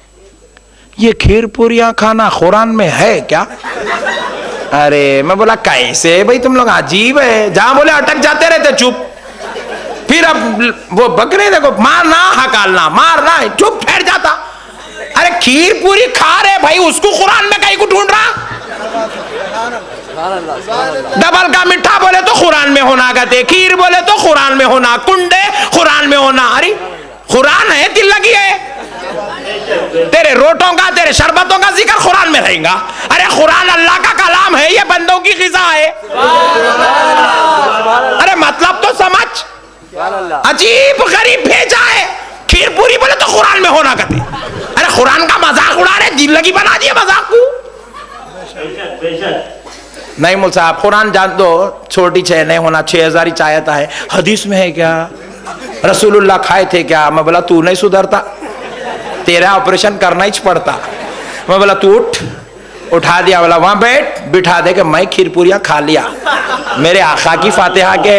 ये खीर पूरियां खाना कुरान में है क्या? अरे मैं बोला कैसे भाई, तुम लोग अजीब है, जहां बोले अटक जाते रहते चुप। फिर अब वो बकरे देखो, मारना हकालना, मारना चुप ठहर जाता। अरे खीर पूरी खा रहे भाई, उसको कुरान में कहीं को ढूंढ रहा। डबल का मिठा बोले तो कुरान में होना, कहते खीर बोले तो कुरान में होना, कुंडे कुरान में होना। अरे कुरान है, दिल लगी है, तेरे रोटों का तेरे शरबतों का जिक्र कुरान में रहेगा। अरे कुरान अल्लाह का कलाम है, ये बंदों की ग़िज़ा है। अरे मतलब तो समझ, अजीब गरीब भेजा है। खीर पूरी बोले तो कुरान में होना कहते। अरे कुरान का मजाक उड़ा रहे, दिल लगी बना दिए मजाक को। नहीं मुल साहब, कुरान जान दो, छोटी 6 नहीं होना, 6000 ही चाहता है। हदीस में है क्या? रसूलुल्लाह खाए थे क्या? मैं बोला तू नहीं सुधरता, तेरा ऑपरेशन करना ही पड़ता। मैं बोला तू उठा दिया, बोला वहां बैठ, बिठा दे के मैं खीर पूरियां खा लिया, मेरे आका की फातिहा के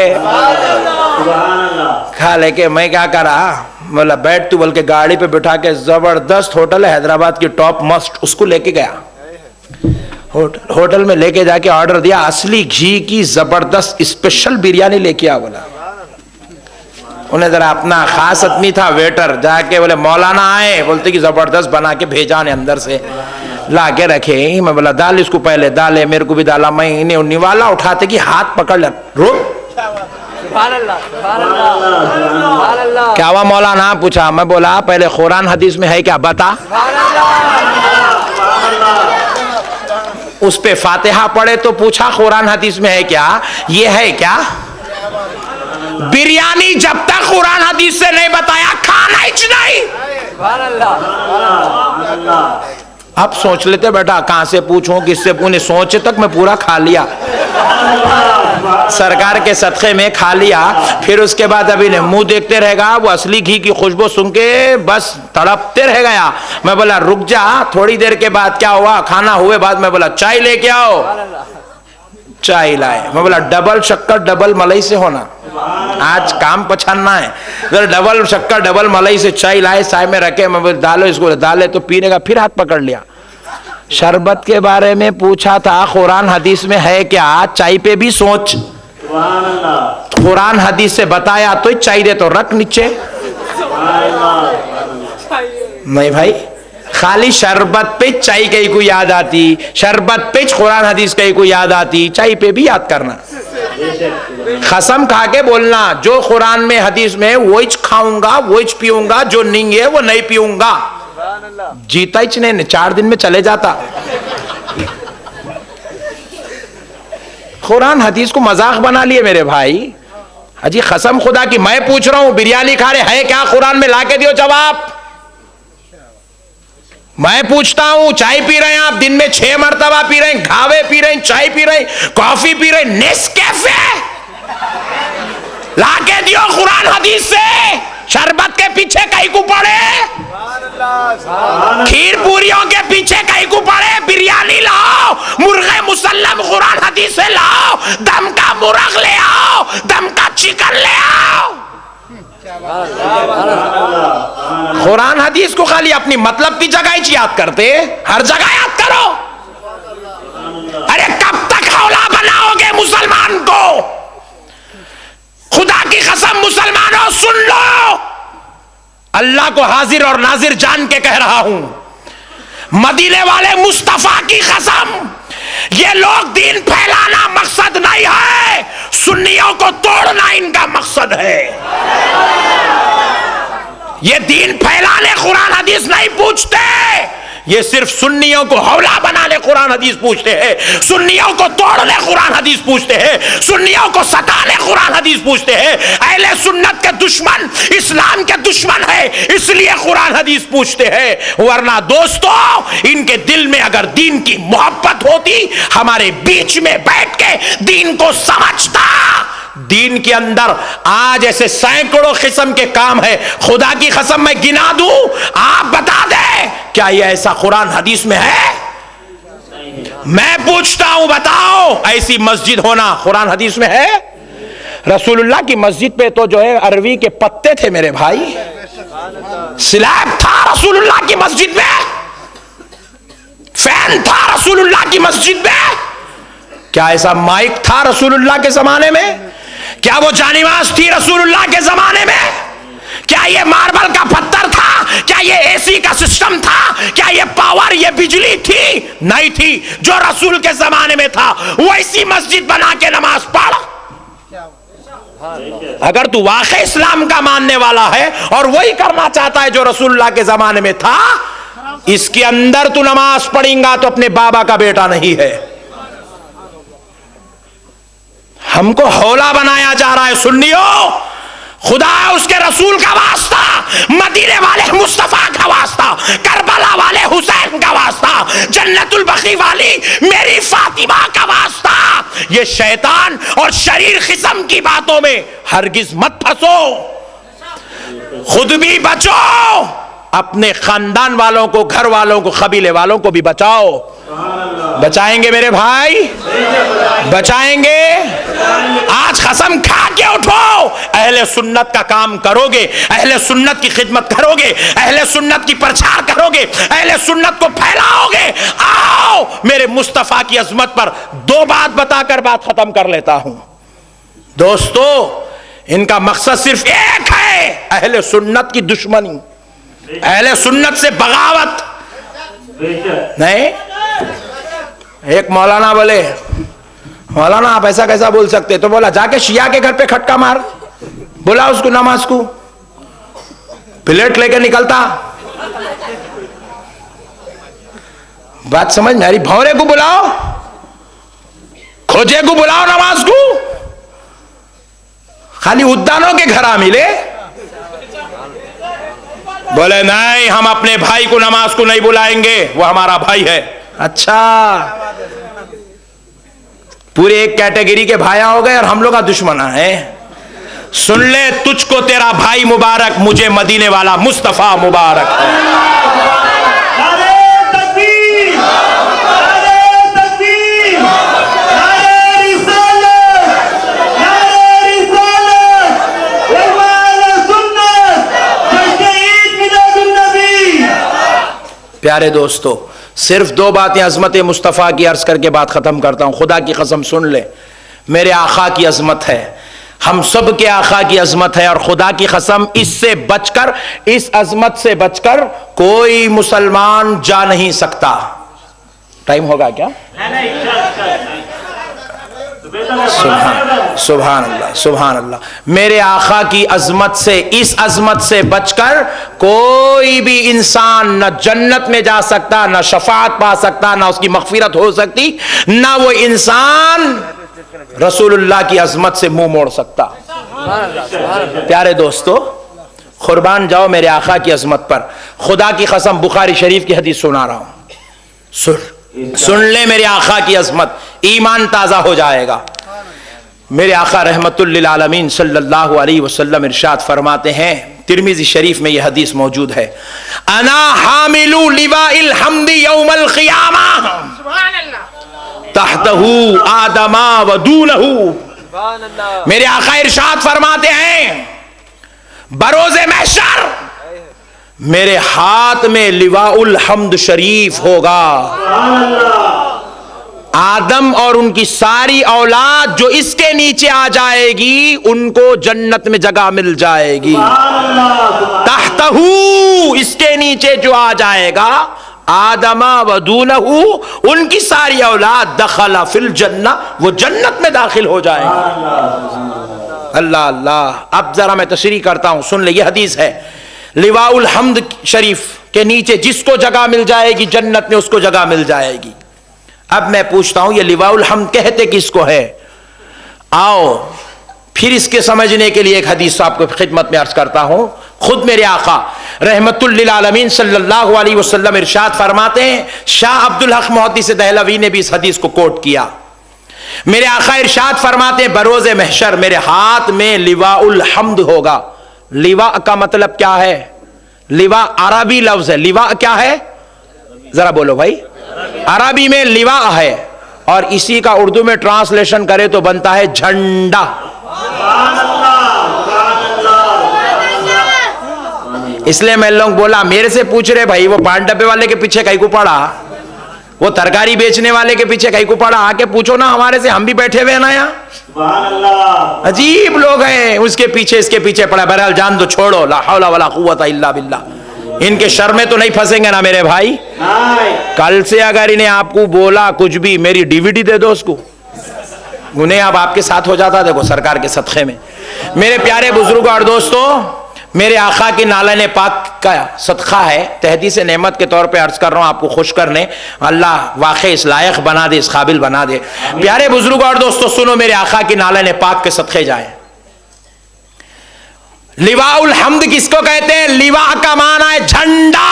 खा लेके मैं क्या करा, बोला बैठ तू बोल के गाड़ी पे बिठा के जबरदस्त होटल है हैदराबाद की टॉप मस्ट, उसको लेके गया। होटल में लेके जाके ऑर्डर दिया, असली घी की जबरदस्त स्पेशल बिरयानी लेके आ। बोला उन्हें जरा अपना खास आदमी था वेटर, जाके बोले मौलाना आए, बोलते कि जबरदस्त बना के भेजा ने अंदर से ला के रखे। मैं बोला दाल इसको, पहले दाले मेरे को भी डाला, मैं इन्हें निवाला उठाते कि हाथ पकड़ ले, रुक क्या हुआ मौलाना? पूछा। मैं बोला पहले कुरान हदीस में है क्या बता। उस पे फातिहा पढ़े तो पूछा कुरान हदीस में है क्या, ये है क्या? बिरयानी जब तक कुरान हदीस से नहीं बताया खाना ही नहीं। अब सोच लेते बेटा कहां से पूछूं, किससे पूछूं, सोचे तक मैं पूरा खा लिया, सरकार के सदक़े में खा लिया। फिर उसके बाद अभी ने मुंह देखते रहेगा, वो असली घी की खुशबू सुन के बस तड़पते रह गया। मैं बोला रुक जा, थोड़ी देर के बाद क्या हुआ, खाना हुए बाद मैं बोला चाय लेके आओ, चाय लाए। मैं बोला डबल शक्कर डबल मलाई से होना, आज काम पछानना है। जरा डबल शक्कर डबल मलाई से चाय लाए, चाय में रखे। मैं बोला डालो इसको, डाले तो पीने का, फिर हाथ पकड़ लिया। शरबत के बारे में पूछा था कुरान हदीस में है क्या, चाय पे भी सोच, कुरान हदीस से बताया तो चाय दे तो रख नीचे। नहीं भाई खाली शरबत पे चाय कहीं को याद आती, शरबत पे कुरान हदीस कहीं को याद आती, चाय पे भी याद करना। कसम खा के बोलना जो कुरान में हदीस में वही खाऊंगा वही पीऊंगा, जो नहीं है वो नहीं पीऊंगा। जीता ही नहीं, 4 दिन में चले जाता। कुरान हदीस को मजाक बना लिए मेरे भाई। अजी कसम खुदा की मैं पूछ रहा हूं, बिरयानी खा रहे है क्या कुरान में, लाके दियो जवाब। मैं पूछता हूं, चाय पी रहे हैं आप, दिन में 6 मरतबा पी रहे हैं, घावे पी रहे हैं, चाय पी रहे हैं, कॉफी पी रहे हैं, नेस्कैफे लाके दियो कुरान हदीस से। शरबत के पीछे कहीं को पड़े, खीर पूरियों के पीछे कहीं को पड़े, बिरयानी लाओ, मुर्गे मुसल्लम कुरान हदीस से लाओ, दम का मुर्ग ले आओ, दम का चिकन ले आओ। कुरान हदीस को खाली अपनी मतलब की जगह ही याद करते, हर जगह याद करो। अरे कब तक हौला बनाओगे मुसलमान को? खुदा की कसम मुसलमानों सुन लो, अल्लाह को हाजिर और नाजिर जान के कह रहा हूं, मदीने वाले मुस्तफा की कसम, ये लोग दीन फैलाना मकसद नहीं है, सुन्नियों को तोड़ना इनका मकसद है। ये दीन फैलाने कुरान हदीस नहीं पूछते, ये सिर्फ सुन्नियों को हौला बनाने कुरान हदीस पूछते हैं, सुन्नियों को तोड़ने कुरान हदीस पूछते हैं, सुन्नियों को सताने कुरान हदीस पूछते हैं। अहले सुन्नत के दुश्मन इस्लाम के दुश्मन है, इसलिए कुरान हदीस पूछते हैं। वरना दोस्तों इनके दिल में अगर दीन की मोहब्बत होती, हमारे बीच में बैठ के दीन को समझता। दीन के अंदर आज ऐसे सैकड़ों किस्म के काम है, खुदा की कसम मैं गिना दूं, आप बता दें क्या ये ऐसा कुरान हदीस में है? मैं पूछता हूं, बताओ ऐसी मस्जिद होना कुरान हदीस में है? रसूलुल्लाह की मस्जिद पे तो जो है अरवी के पत्ते थे मेरे भाई, स्लैब था रसूलुल्लाह की मस्जिद में, फैन था रसूलुल्लाह की मस्जिद में। क्या ऐसा माइक था रसूलुल्लाह के जमाने में? क्या वो जानिमाज थी रसूलुल्लाह के जमाने में? क्या ये मार्बल का पत्थर था? क्या ये एसी का सिस्टम था? क्या ये पावर, ये बिजली थी? नहीं थी। जो रसूल के जमाने में था वैसी मस्जिद बना के नमाज पढ़। अगर तू वाकई इस्लाम का मानने वाला है और वही करना चाहता है जो रसूलुल्लाह के जमाने में था, इसके अंदर तू नमाज पढ़ेगा तो अपने बाबा का बेटा नहीं है। हमको हौला बनाया जा रहा है सुन्नियों, खुदा उसके रसूल का वास्ता, मदीने वाले मुस्तफा का वास्ता, करबला वाले हुसैन का वास्ता, जन्नतुल बकी वाली मेरी फातिमा का वास्ता। ये शैतान और शरीर किस्म की बातों में हरगिज मत फंसो, खुद भी बचो, अपने खानदान वालों को, घर वालों को, कबीले वालों को भी बचाओ। बचाएंगे मेरे भाई, बचाएंगे। आज कसम खा के उठो, अहले सुन्नत का काम करोगे, अहले सुन्नत की खिदमत करोगे, अहले सुन्नत की प्रचार करोगे, अहले सुन्नत को फैलाओगे। आओ मेरे मुस्तफा की अजमत पर 2 बात बताकर बात खत्म कर लेता हूं। दोस्तों इनका मकसद सिर्फ एक है, अहले सुन्नत की दुश्मनी, अहले सुन्नत से बगावत। नहीं, एक मौलाना बोले, मौलाना आप ऐसा कैसा बोल सकते? तो बोला जाके शिया के घर पे खटका मार, बोला उसको नमाज को, प्लेट लेके निकलता। बात समझ में आ रही? भौरे को बुलाओ, खोजे को बुलाओ नमाज को, खाली उद्यानों के घर आ मिले। बोले नहीं, हम अपने भाई को नमाज को नहीं बुलाएंगे, वो हमारा भाई है। अच्छा, पूरे एक कैटेगरी के भाई हो गए और हम लोग का दुश्मन है। सुन ले, तुझको तेरा भाई मुबारक, मुझे मदीने वाला मुस्तफा मुबारक है। प्यारे दोस्तों, सिर्फ 2 बातें अजमत मुस्तफ़ा की अर्ज करके बात ख़त्म करता हूँ। खुदा की कसम सुन ले, मेरे आका की अजमत है, हम सब के आका की अजमत है, और खुदा की कसम इससे बचकर, इस अजमत से बचकर कोई मुसलमान जा नहीं सकता। टाइम होगा क्या? सुभान सुभान अल्लाह, सुभान अल्लाह। मेरे आका की अजमत से, इस अजमत से बचकर कोई भी इंसान न जन्नत में जा सकता, न शफाअत पा सकता, न उसकी मगफिरत हो सकती, न वो इंसान रसूलुल्लाह की अजमत से मुंह मोड़ सकता। प्यारे दोस्तों, कुर्बान जाओ मेरे आका की अजमत पर। खुदा की कसम बुखारी शरीफ की हदीस सुना रहा हूं, सुन ले मेरे आका की अजमत, ईमान ताजा हो जाएगा। मेरे आका रहमतुल लिल आलमीन सल्लल्लाहु अलैहि वसल्लम इरशाद फरमाते हैं, तिरमिजी शरीफ में यह हदीस मौजूद है, अना हामिलु लिवाइल हम्दी यौमल क़ियामा तहतहु आदमा व दूनहु। मेरे आका इरशाद फरमाते हैं, बरोज़े महशर मेरे हाथ में लिवाउल हम्द शरीफ होगा। आदम और उनकी सारी औलाद जो इसके नीचे आ जाएगी, उनको जन्नत में जगह मिल जाएगी। तहतहू, इसके नीचे जो आ जाएगा, आदमा वदूनहू, उनकी सारी औलाद, दखला फिल जन्ना, वो जन्नत में दाखिल हो जाएगा। अल्लाह अल्लाह। अब जरा मैं तशरीह करता हूं, सुन ले। ये हदीस है, लिवाउल हम्द शरीफ के नीचे जिसको जगह मिल जाएगी जन्नत में, उसको जगह मिल जाएगी। अब मैं पूछता हूं, ये लिवाउल हम्द कहते किसको है? आओ फिर इसके समझने के लिए एक हदीस आपको खिदमत में अर्ज करता हूं। खुद मेरे आका रहमतुल लिल आलमीन सल्लल्लाहु अलैहि वसल्लम इरशाद फरमाते हैं, शाह अब्दुल हक मुहद्दिस दहलवी ने भी इस हदीस को कोट किया। मेरे आका इरशाद फरमाते हैं, बरोज़े महशर मेरे हाथ में लिवाउल हम्द होगा। लिवा का मतलब क्या है? लिवा अरबी लफ्ज है। लिवा क्या है? जरा बोलो भाई। अरबी में लिवा है, और इसी का उर्दू में ट्रांसलेशन करे तो बनता है झंडा। इसलिए मैं लोग बोला, मेरे से पूछ रहे भाई, वो पान डब्बे वाले के पीछे कहीं को पड़ा, वो तरकारी बेचने वाले के पीछे कहीं को पड़ा, आके पूछो ना हमारे से, हम भी बैठे हुए ना यहाँ। अजीब लोग हैं, उसके पीछे इसके पीछे पड़ा। बहरहाल जान दो, छोड़ो। ला हौला वला कुव्वता इल्ला बिल्लाह। इनके शर में तो नहीं फंसेंगे ना मेरे भाई। कल से अगर इन्हें आपको बोला कुछ भी, मेरी डीवीडी दे दो उसको, उन्हें अब आपके साथ हो जाता। देखो सरकार के सदक़े में। मेरे प्यारे बुजुर्ग और दोस्तों, मेरे आका की नालन पाक का सदका है, तहदीस नेमत के तौर पे अर्ज कर रहा हूं आपको खुश करने। अल्लाह वाकई इस लायक बना दे, इस काबिल बना दे। प्यारे बुजुर्ग और दोस्तों सुनो, मेरे आका की नालन पाक के सदके जाए। लिवाउल हम्द किसको कहते हैं? लिवा का माना है झंडा,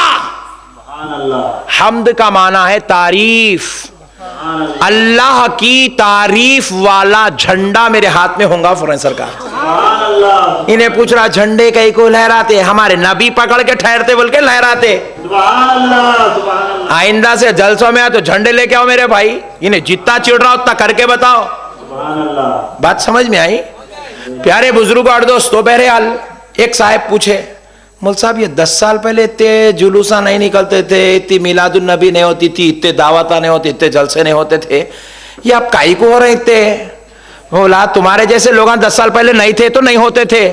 हम्द का माना है तारीफ। अल्लाह की तारीफ वाला झंडा मेरे हाथ में होगा फौरन सरकार। इन्हें पूछ रहा, झंडे कहीं को लहराते? हमारे नबी पकड़ के ठहरते बोल के लहराते। आइंदा से जलसों में आ तो झंडे लेके आओ मेरे भाई। इन्हें जितना चिढ़ रहा उतना करके बताओ। बात समझ में आई? प्यारे बुजुर्ग और दोस्तों, बहरहाल एक साहब पूछे, मौल साहब ये 10 साल पहले इतने जुलूसा नहीं निकलते थे, इतनी मिलादुन नबी नहीं होती थी, इतने दावता नहीं होती, इतने जलसे नहीं होते थे, ये आप काई को हो रहे थे? बोला, तुम्हारे जैसे लोग 10 साल पहले नहीं थे तो नहीं होते थे।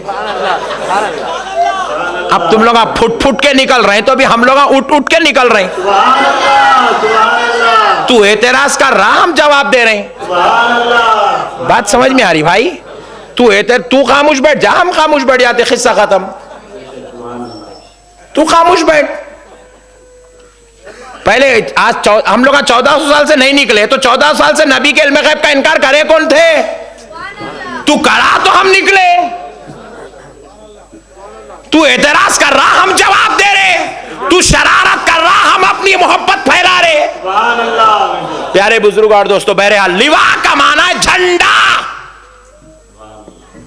अब तुम लोग फुट फुट के निकल रहे हैं, तो अभी हम लोग उठ उठ के निकल रहे हैं। तू एतराज कर रहा, हम जवाब दे रहे हैं। बात समझ में आ रही भाई? तू खामोश बैठ जा, हम खामोश बैठ जाते, किस्सा खत्म। तू खामोश बैठ। पहले आज हम लोग 1400 साल से नहीं निकले, तो 14 साल से नबी के इल्म गैब का इनकार करे कौन थे? तू करा तो हम निकले। तू एतराज कर रहा, हम जवाब दे रहे। तू शरारत कर रहा, हम अपनी मोहब्बत फैला रहे। प्यारे बुजुर्ग और दोस्तों, बहरहाल लिवा का माना है झंडा।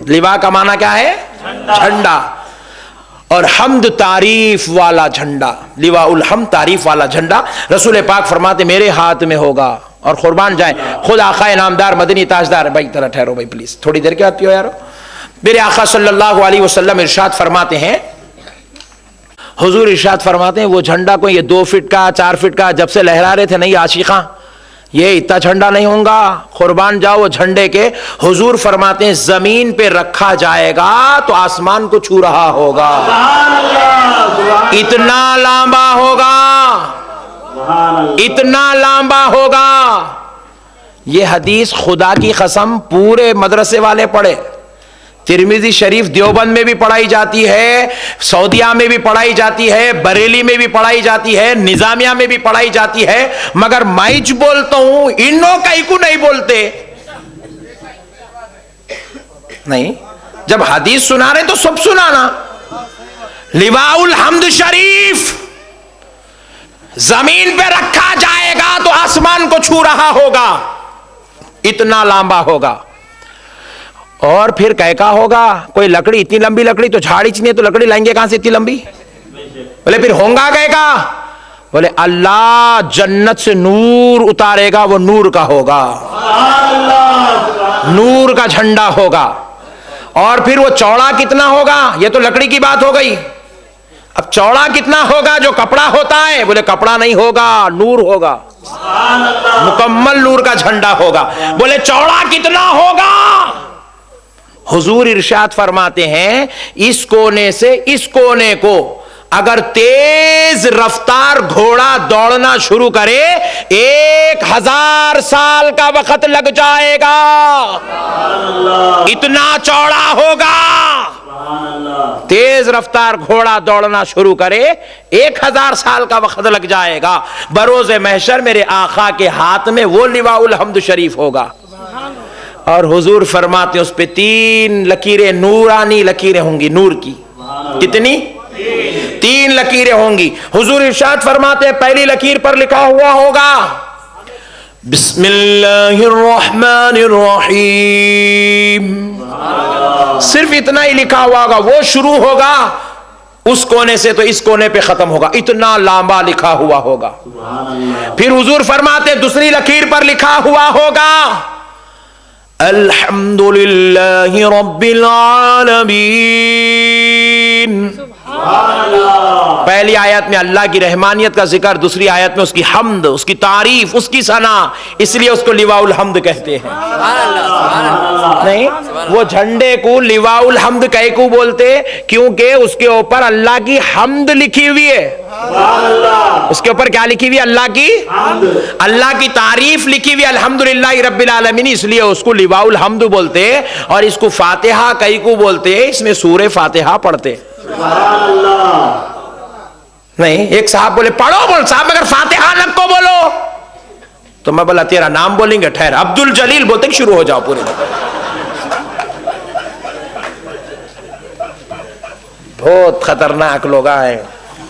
लिवा का माना क्या है? झंडा। और हम्द तारीफ वाला झंडा, लिवाउल हम्द तारीफ वाला झंडा। रसूल पाक फरमाते मेरे हाथ में होगा। और कुर्बान जाए खुद आका नामदार मदनी ताजदार। भाई तरह ठहरो भाई प्लीज, थोड़ी देर के आती हो यार। मेरे आका सल्लल्लाहु अलैहि वसल्लम इरशाद फरमाते हैं, हुजूर इरशाद फरमाते हैं, वो झंडा कोई ये 2 फीट का 4 फीट का जब से लहरा रहे थे नहीं आशिका, ये इतना झंडा नहीं होगा, कुर्बान जाओ वो झंडे के। हुजूर फरमाते हैं जमीन पे रखा जाएगा तो आसमान को छू रहा होगा, इतना लंबा होगा, इतना लंबा होगा। ये हदीस खुदा की कसम पूरे मदरसे वाले पढ़े। तिरमिजी शरीफ देवबंद में भी पढ़ाई जाती है, सऊदिया में भी पढ़ाई जाती है, बरेली में भी पढ़ाई जाती है, निजामिया में भी पढ़ाई जाती है, मगर मैं जो बोलता हूं इन्नो कहीं को नहीं बोलते। नहीं, जब हदीस सुना रहे तो सब सुनाना। लिवाउल हम्द शरीफ जमीन पे रखा जाएगा तो आसमान को छू रहा होगा, इतना लंबा होगा। और फिर कैका होगा, कोई लकड़ी, इतनी लंबी लकड़ी तो झाड़ी चाहिए, तो लकड़ी लाएंगे कहां से इतनी लंबी? बोले फिर होगा कैका? बोले अल्लाह जन्नत से नूर उतारेगा, वो नूर का होगा, नूर का झंडा होगा। और फिर वो चौड़ा कितना होगा? ये तो लकड़ी की बात हो गई। अब चौड़ा कितना होगा? जो कपड़ा होता है, बोले कपड़ा नहीं होगा, नूर होगा, मुकम्मल नूर का झंडा होगा। बोले चौड़ा कितना होगा? हुजूर इरशाद फरमाते हैं इस कोने से इस कोने को अगर तेज रफ्तार घोड़ा दौड़ना शुरू करे 1000 साल का वक्त लग जाएगा, इतना चौड़ा होगा। तेज रफ्तार घोड़ा दौड़ना शुरू करे 1000 साल का वक्त लग जाएगा। बरोज़े महशर मेरे आका के हाथ में वो लिवाउल हम्द शरीफ होगा। और हुजूर फरमाते उस पे 3 लकीरें, नूरानी लकीरें होंगी, नूर की। कितनी? 3 लकीरें होंगी। हुजूर इरशाद फरमाते हैं पहली लकीर पर लिखा हुआ होगा बिस्मिल्लाहिर्रहमानिर्रहीम, सिर्फ इतना ही लिखा हुआ होगा। वो शुरू होगा उस कोने से तो इस कोने पे खत्म होगा, इतना लंबा लिखा हुआ होगा। फिर हुजूर फरमाते दूसरी लकीर पर लिखा हुआ होगा अल्हम्दुलिल्लाहि रब्बिल आलमीन। पहली आयत में अल्लाह की रहमानियत का जिक्र, दूसरी आयत में उसकी हम्द, उसकी तारीफ, उसकी सना, इसलिए उसको लिवाउल हम्द कहते हैं। नहीं, वो झंडे को लिवाउल हम्द कह को बोलते क्योंकि उसके ऊपर अल्लाह की हम्द लिखी हुई है। उसके ऊपर क्या लिखी हुई? अल्लाह की, अल्लाह की तारीफ लिखी हुई, अल्हम्दुलिल्लाहि रब्बिल आलमीन, इसलिए उसको लिवाउल हम्द बोलते। और इसको फातिहा कई को बोलते, इसमें सूरे फातिहा पढ़ते। नहीं, एक साहब बोले पढ़ो, बोल साहब मगर फातिहा न को बोलो, तो मैं बोला तेरा नाम बोलेंगे, ठहर, अब्दुल जलील बोलते शुरू हो जाओ पूरे। बहुत खतरनाक लोग आए।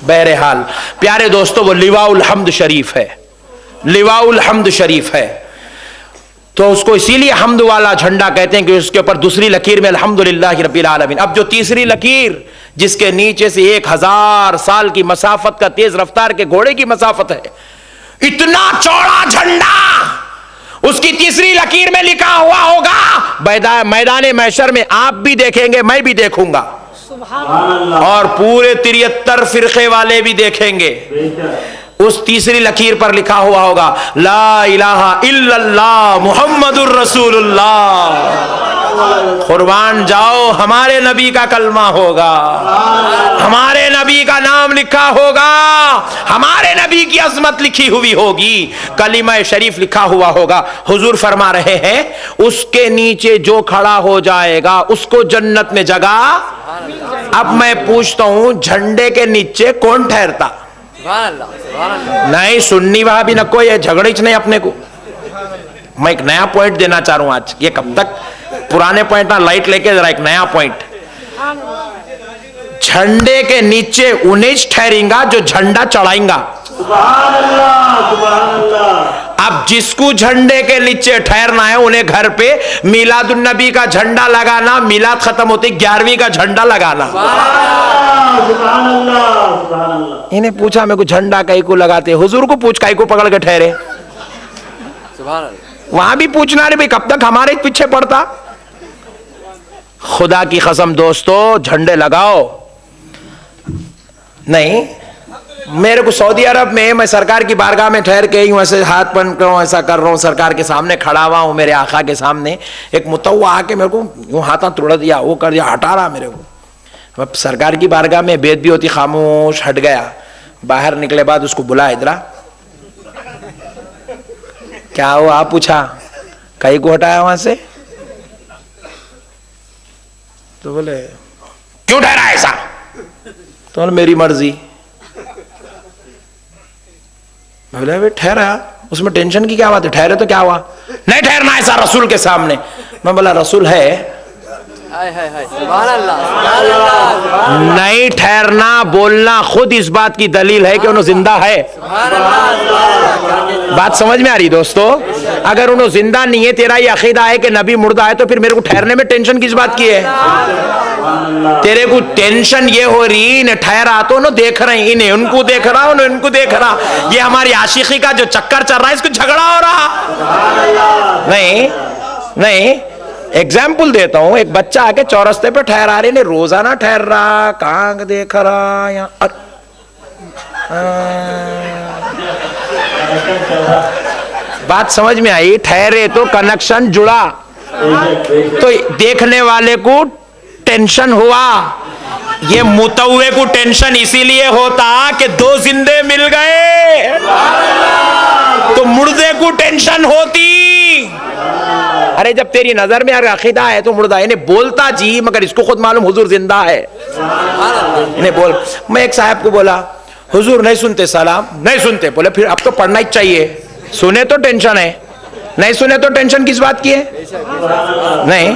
बहरहाल प्यारे दोस्तों, वो लिवाउल हम्द शरीफ है, लिवाउल हम्द शरीफ है। तो उसको इसीलिए हम्द वाला झंडा कहते हैं कि उसके ऊपर दूसरी लकीर में अल्हम्दुलिल्लाहि रब्बिल आलमीन। अब जो तीसरी लकीर जिसके नीचे से 1000 साल की मसाफत का, तेज रफ्तार के घोड़े की मसाफत है, इतना चौड़ा झंडा, उसकी तीसरी लकीर में लिखा हुआ होगा मैदान महशर में आप भी देखेंगे, मैं भी देखूंगा, और पूरे 73 फिरके वाले भी देखेंगे। उस तीसरी लकीर पर लिखा हुआ होगा ला इलाहा इल्लल्लाह मुहम्मदुर रसूलुल्लाह। कुर्बान जाओ, हमारे नबी का कलमा होगा, हमारे नबी का नाम लिखा होगा, हमारे नबी की अजमत लिखी हुई होगी, कलिमा शरीफ लिखा हुआ होगा। हुजूर फरमा रहे हैं उसके नीचे जो खड़ा हो जाएगा उसको जन्नत में जगह। अब मैं पूछता हूं झंडे के नीचे कौन ठहरता? नहीं, सुन्नी वहां भी न कोई है, झगड़े नहीं अपने को। मैं एक नया पॉइंट देना चाह रहा हूं आज, ये कब तक पुराने पॉइंट ना लाइट लेके, जरा एक नया पॉइंट। झंडे के नीचे उन्हें ठहरेगा जो झंडा चढ़ाएगा। अब जिसको झंडे के नीचे ठहरना है उन्हें घर पे मिलादुन नबी का झंडा लगाना, मिलाद खत्म होते 11वीं का झंडा लगाना। इन्हें पूछा मेरे को झंडा कई को लगाते, हुजूर को पूछ कई को पकड़ के ठहरे। वहां भी पूछना रे भाई कब तक हमारे पीछे पड़ता। खुदा की कसम दोस्तों, झंडे लगाओ। नहीं, मेरे को सऊदी अरब में मैं सरकार की बारगाह में ठहर के यूं ऐसे हाथ बन कर ऐसा कर रहा हूँ, सरकार के सामने खड़ा हुआ हूँ, मेरे आका के सामने एक मुतव्वा आके मेरे को यूं हाथ तोड़ दिया, वो कर दिया, हटा रहा मेरे को। अब सरकार की बारगाह में बेद भी होती, खामोश हट गया। बाहर निकले बाद उसको बुला, इधरा क्या हुआ पूछा, कहीं को हटाया वहां से? तो बोले क्यों ठहरा ऐसा? तो बोले मेरी मर्जी। मैं बोला ठहरा, उसमें टेंशन की क्या बात है, ठहरे तो क्या हुआ? नहीं ठहरना ऐसा रसूल के सामने। मैं बोला रसूल है, नहीं ठहरना बोलना खुद इस बात की दलील है कि उन्होंने जिंदा है। बात समझ में आ रही दोस्तों? अगर उन्होंने जिंदा नहीं है, तेरा ये अकीदा है कि नबी मुर्दा है, तो फिर मेरे को ठहरने में टेंशन किस बात की है? तेरे को टेंशन ये हो रही, इन्हें ठहरा तो न देख रहे, इन्हें उनको देख रहा, उन्हें उनको देख रहा। ये हमारी आशिकी का जो चक्कर चल रहा है, इसको झगड़ा हो रहा नहीं। नहीं, एग्जाम्पल देता हूं, एक बच्चा आके चौरस्ते पे ठहरा रहे, ने रोजाना ठहर रहा, कहां देख रहा, यहाँ बात समझ में आई? ठहरे तो कनेक्शन जुड़ा, तो देखने वाले को टेंशन हुआ। ये मुतव्वे को टेंशन इसीलिए होता कि दो जिंदे मिल गए, तो मुर्दे को टेंशन होती। अरे जब तेरी नजर में अकीदा है तो मुर्दा, इन्हें बोलता जी, मगर इसको खुद मालूम हुजूर जिंदा है। इन्हें बोल, मैं एक साहब को बोला हुजूर नहीं सुनते सलाम, नहीं सुनते। बोले फिर अब तो पढ़ना ही चाहिए, सुने तो टेंशन है, नहीं सुने तो टेंशन किस बात की है? नहीं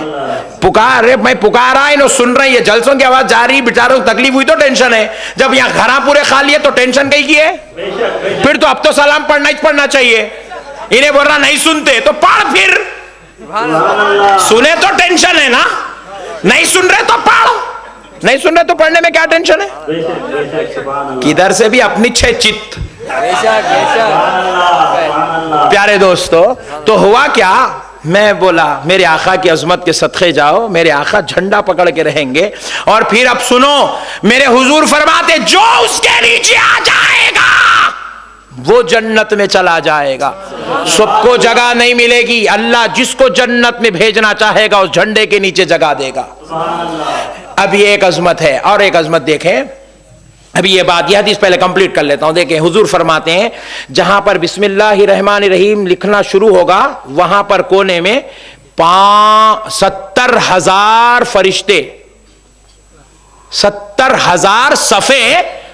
पुकार रे, मैं पुकारा, इन्हों सुन रही है, जलसों की आवाज जा रही, बेचारों को तकलीफ हुई तो टेंशन है। जब यहाँ घरा पूरे खाली है तो टेंशन कहीं की है? फिर तो अब तो सलाम पढ़ना ही पढ़ना चाहिए। इन्हें बोल रहा नहीं सुनते, तो पढ़ फिर। सुने तो टेंशन है ना, नहीं सुन रहे तो पढ़, नहीं सुन रहे तो पढ़ने में क्या टेंशन है? किधर से भी अपनी छह चित्त। प्यारे दोस्तों, तो हुआ क्या? मैं बोला मेरे आका की अजमत के सदक़े जाओ, मेरे आका झंडा पकड़ के रहेंगे। और फिर अब सुनो, मेरे हुजूर फरमाते जो उसके नीचे आ जाएगा वो जन्नत में चला जाएगा। सबको जगह नहीं मिलेगी, अल्लाह जिसको जन्नत में भेजना चाहेगा उस झंडे के नीचे जगह देगा। अब ये एक अजमत है, और एक अजमत देखें। अभी ये बात, यह हदीस पहले कंप्लीट कर लेता हूं। देखें, हुजूर फरमाते हैं जहां पर बिस्मिल्लाहिर्रहमानिर्रहीम लिखना शुरू होगा, वहां पर कोने में 70,000 फरिश्ते, 70,000 सफ़े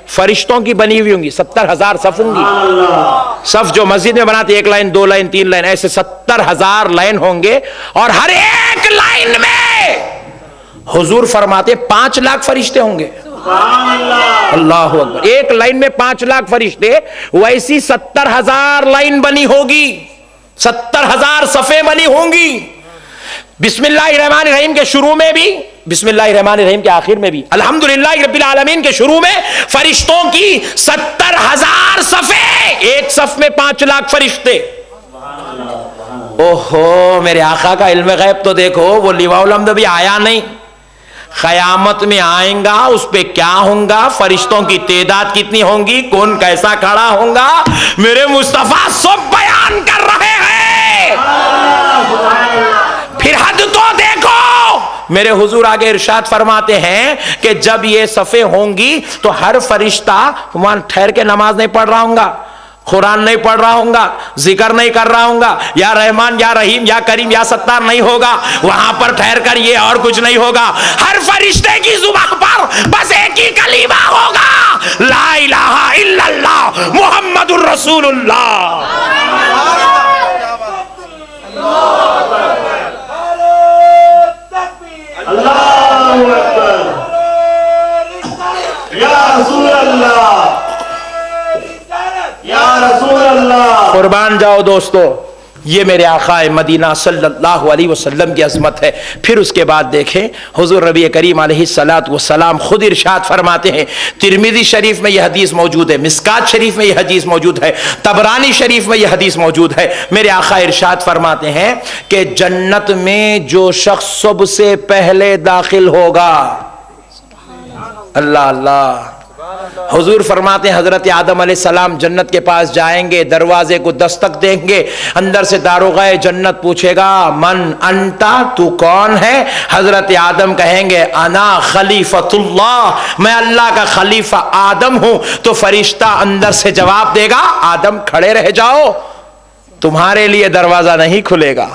फरिश्तों की बनी हुई होंगी। 70,000 सफ होंगी। सफ जो मस्जिद में बनाते, एक लाइन, दो लाइन, तीन लाइन, ऐसे 70,000 लाइन होंगे। और हर एक लाइन में हुजूर फरमाते 5 लाख फरिश्ते होंगे। अल्लाह अकबर। एक लाइन में 5 लाख फरिश्ते, वैसी 70,000 लाइन बनी होगी, 70,000 सफ़े बनी होंगी। बिस्मिल्लाहिर्रहमानिर्रहीम के शुरू में भी, बिस्मिल्लाहिर्रहमानिर्रहीम के आखिर में भी, अल्हम्दुलिल्लाह रब्बिल आलमीन के शुरू में फरिश्तों की 70,000 सफ़े, एक सफ में 5 लाख फरिश्ते। ओहो, मेरे आका का इल्म गैब तो देखो, वो लिवाउल हम्द भी आया नहीं, क़यामत में आएगा, उस पे क्या होगा, फरिश्तों की तादाद कितनी होंगी, कौन कैसा खड़ा होगा, मेरे मुस्तफा सब बयान कर रहे हैं। फिर हद तो देखो, मेरे हुजूर आगे इरशाद फरमाते हैं कि जब ये सफ़े होंगी तो हर फरिश्ता वहां ठहर के नमाज नहीं पढ़ रहा होगा, कुरान नहीं पढ़ रहा होगा, जिक्र नहीं कर रहा होगा, या रहमान या रहीम या करीम या सत्तार नहीं होगा, वहां पर ठहर कर ये और कुछ नहीं होगा। हर फरिश्ते की जुबान पर बस एक ही कलीमा होगा, ला इलाहा इल्लल्लाह मुहम्मदुर रसूलुल्लाह। अल्लाहु अकबर, या रसूल अल्लाह, या रसूल अल्लाह। कुर्बान जाओ दोस्तों, ये मेरे आका मदीना सल्लल्लाहु अलैहि वसल्लम की अजमत है। फिर उसके बाद देखें, हुजूर नबी करीम अलैहिस्सलातु वस्सलाम खुद इरशाद फरमाते हैं, तिरमिज़ी शरीफ में यह हदीस मौजूद है, मिस्कात शरीफ में यह हदीस मौजूद है, तबरानी शरीफ में यह हदीस मौजूद है। मेरे आका इरशाद फरमाते हैं कि जन्नत में जो शख्स सबसे पहले दाखिल होगा, अल्लाह अल्लाह, हुजूर फरमाते हैं हजरत आदम अलैहिस्सलाम जन्नत के पास जाएंगे, दरवाजे को दस्तक देंगे, अंदर से दारोगाए जन्नत पूछेगा मन अंता, तू कौन है? हजरत आदम कहेंगे अना खलीफतुल्लाह, मैं अल्लाह का खलीफा आदम हूं। तो फरिश्ता अंदर से जवाब देगा आदम खड़े रह जाओ, तुम्हारे लिए दरवाजा नहीं खुलेगा,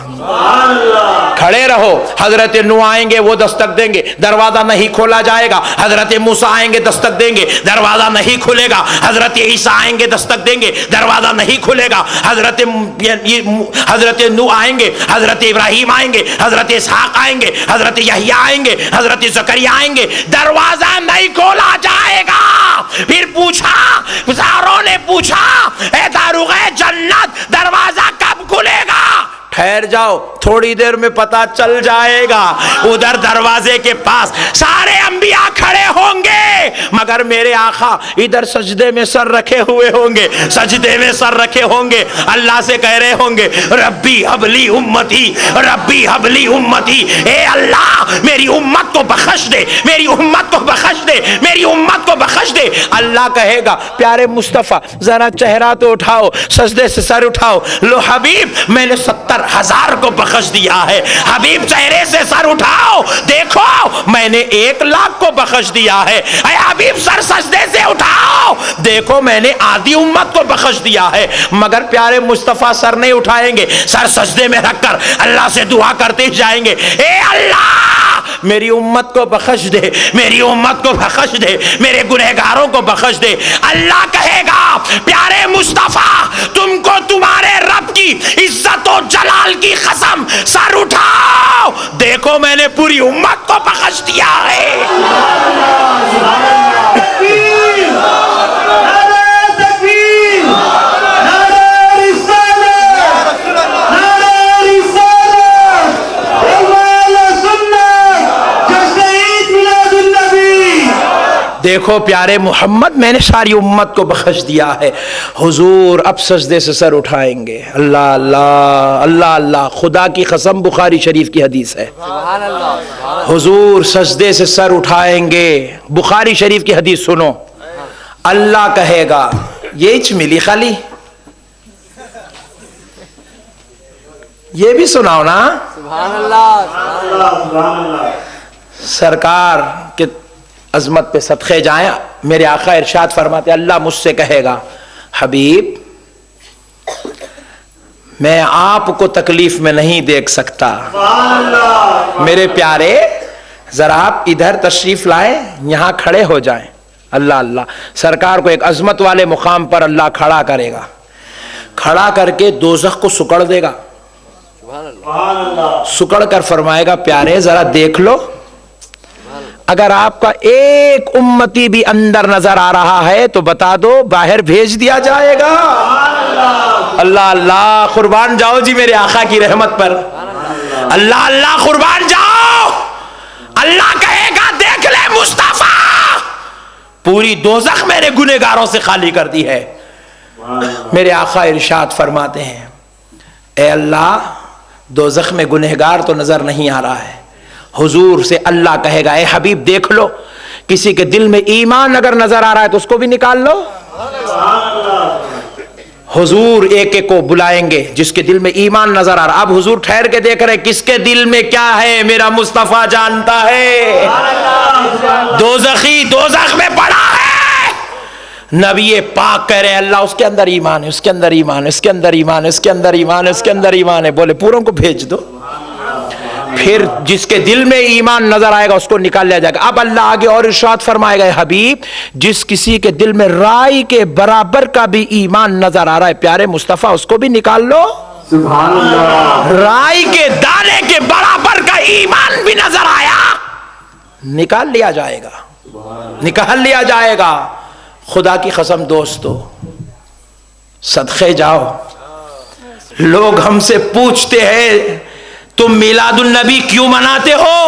खड़े रहो। हजरत नूह आएंगे, वो दस्तक देंगे, दरवाजा नहीं खोला जाएगा। हजरत मूसा आएंगे, दस्तक देंगे, दरवाजा नहीं खुलेगा। हजरत ईसा आएंगे, दस्तक देंगे, दरवाजा नहीं खुलेगा। हजरत नूह आएंगे, हजरत इब्राहिम आएंगे, हजरत इसहाक आएंगे, हजरत यहया आएंगे, हजरत जकरिया आएंगे, दरवाजा नहीं खोला जाएगा। फिर पूछा, सारों ने पूछा, ए दारोगाए जन्नत दरवाजा कब खुलेगा? ठहर जाओ, थोड़ी देर में पता चल जाएगा। उधर दरवाजे के पास सारे अंबिया खड़े होंगे, मगर मेरे आका इधर सजदे में सर रखे हुए होंगे, सजदे में सर रखे होंगे, अल्लाह से कह रहे होंगे रब्बी हबली उम्मती, रब्बी हबली उम्मती, ए अल्लाह मेरी उम्मत को बख्श दे, मेरी उम्मत को बख्श दे, मेरी उम्मत को बख्श दे। अल्लाह कहेगा प्यारे मुस्तफा जरा चेहरा तो उठाओ, सजदे से सर उठाओ। लो हबीब मैंने 70,000 को बख्श दिया है। हबीब चेहरे से सर उठाओ, देखो मैंने 1,00,000 को बख्श दिया है। अरे हबीब सर सजदे से उठाओ, देखो मैंने आधी उम्मत को बख्श दिया है। मगर प्यारे मुस्तफा सर नहीं उठाएंगे, सर सजदे में रखकर अल्लाह से दुआ करते जाएंगे, ए अल्लाह मेरी उम्मत को बख्श दे, मेरी उम्मत को बख्श दे, मेरे गुनहगारों को बख्श दे। अल्लाह कहेगा प्यारे मुस्तफा तुमको तुम्हारे रब की इज्जत और जलाल की कसम सर उठाओ, देखो मैंने पूरी उम्मत को बख्श दिया है। देखो प्यारे मोहम्मद मैंने सारी उम्मत को बख्श दिया है। हुजूर अब सजदे से सर उठाएंगे, अल्लाह अल्लाह अल्लाह अल्लाह, खुदा की कसम बुखारी शरीफ की हदीस है। हुजूर सजदे से सर उठाएंगे, बुखारी शरीफ की हदीस सुनो। अल्लाह कहेगा ये मिली खाली, ये भी सुनाओ ना। सुभान अल्लाह। सरकार के अजमत पे सदक़े जाए, मेरे आका इरशाद फरमाते अल्लाह मुझसे कहेगा हबीब मैं आपको तकलीफ में नहीं देख सकता, मेरे प्यारे जरा आप इधर तशरीफ लाए, यहां खड़े हो जाएं। अल्लाह अल्लाह, सरकार को एक अजमत वाले मुकाम पर अल्लाह खड़ा करेगा, खड़ा करके दोज़ख को सुकड़ देगा, सुकड़ कर फरमाएगा प्यारे जरा देख लो, अगर आपका एक उम्मती भी अंदर नजर आ रहा है तो बता दो, बाहर भेज दिया जाएगा। अल्लाह अल्लाह, कुर्बान जाओ जी मेरे आका की रहमत पर। अल्लाह अल्लाह, कुर्बान जाओ। अल्लाह कहेगा देख ले मुस्तफा, पूरी दोज़ख मेरे गुनहगारों से खाली कर दी है। मेरे आका इरशाद फरमाते हैं ए अल्लाह दोज़ख में गुनहगार तो नजर नहीं आ रहा है। हुजूर से अल्लाह कहेगा ए हबीब देख लो, किसी के दिल में ईमान अगर नजर आ रहा है तो उसको भी निकाल लो। हुजूर एक एक को बुलाएंगे जिसके दिल में ईमान नजर आ रहा। अब हुजूर ठहर के देख रहे किसके दिल में क्या है, मेरा मुस्तफा जानता है। दोज़खी दोज़ख में पड़ा है, नबी पाक कह रहे अल्लाह उसके अंदर ईमान है, उसके अंदर ईमान है, उसके अंदर ईमान है, उसके अंदर ईमान है, उसके अंदर ईमान है। बोले पूरों को भेज दो। फिर जिसके दिल में ईमान नजर आएगा उसको निकाल लिया जाएगा। अब अल्लाह आगे और इरशाद फरमाएगा हबीब जिस किसी के दिल में राई के बराबर का भी ईमान नजर आ रहा है प्यारे मुस्तफा उसको भी निकाल लो। सुभान अल्लाह। राई के दाने के बराबर का ईमान भी नजर आया, निकाल लिया जाएगा, निकाल लिया जाएगा। खुदा की कसम दोस्तों सदक़े जाओ, लोग हमसे पूछते हैं तुम मिलादुन नबी क्यों मनाते हो,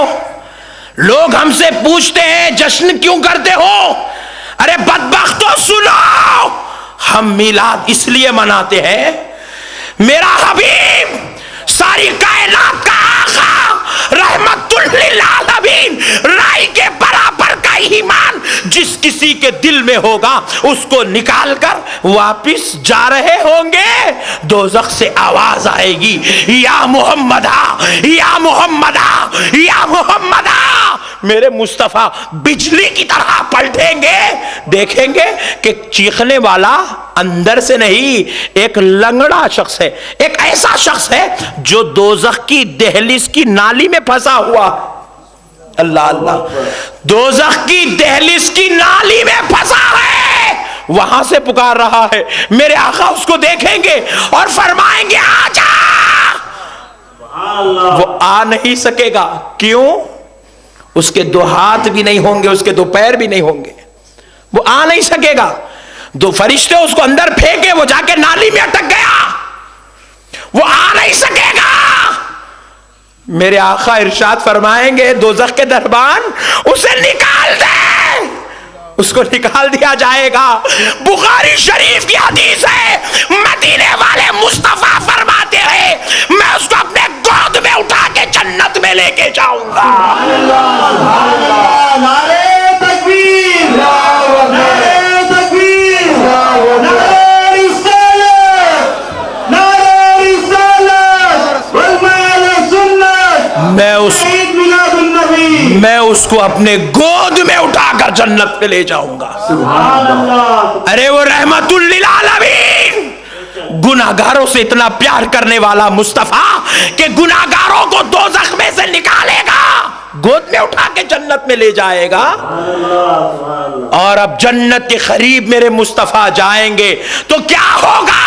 लोग हमसे पूछते हैं जश्न क्यों करते हो। अरे बदबख्तों सुनो, हम मिलाद इसलिए मनाते हैं मेरा हबीब सारी कायनात का आका रहमतुल लिल आलमीन राई के बराबर का ईमान जिस किसी के दिल में होगा उसको निकाल कर वापिस जा रहे होंगे, दोज़ख से आवाज आएगी, या मोहम्मदा, या मोहम्मदा, या मोहम्मदा। मेरे मुस्तफा बिजली की तरह पलटेंगे, देखेंगे कि चीखने वाला अंदर से नहीं, एक लंगड़ा शख्स है, एक ऐसा शख्स है जो दोज़ख की दहलीज की नाली में फंसा हुआ। अल्लाह अल्लाह, दोज़ख की दहलीज की नाली में फंसा है, वहां से पुकार रहा है। मेरे आका उसको देखेंगे और फरमाएंगे आजा। वो आ नहीं सकेगा, क्यों? उसके दो हाथ भी नहीं होंगे, उसके दो पैर भी नहीं होंगे, वो आ नहीं सकेगा। दो फरिश्ते उसको अंदर फेंके, वो जाके नाली में अटक गया, वो आ नहीं सकेगा। मेरे आका इरशाद फरमाएंगे दोज़ख के दरबान, उसे निकाल दे। उसको निकाल दिया जाएगा। बुखारी शरीफ की हदीस है, मदीने वाले मुस्तफा फरमाते हैं मैं उसको अपने गोद में उठा के जन्नत में लेके जाऊंगा। नारे तकबीर, नारे तकबीर, नारे रिसालत, नारे रिसालत, वल सुन्नत। मैं उसको अपने गोद में उठाकर जन्नत में ले जाऊंगा। अरे वो रहमतुल लिल आलमीन, गुनाहगारों से इतना प्यार करने वाला मुस्तफा कि गुनाहगारों को दोज़ख में से निकालेगा, गोद में उठा के जन्नत में ले जाएगा। और अब जन्नत के करीब मेरे मुस्तफा जाएंगे तो क्या होगा?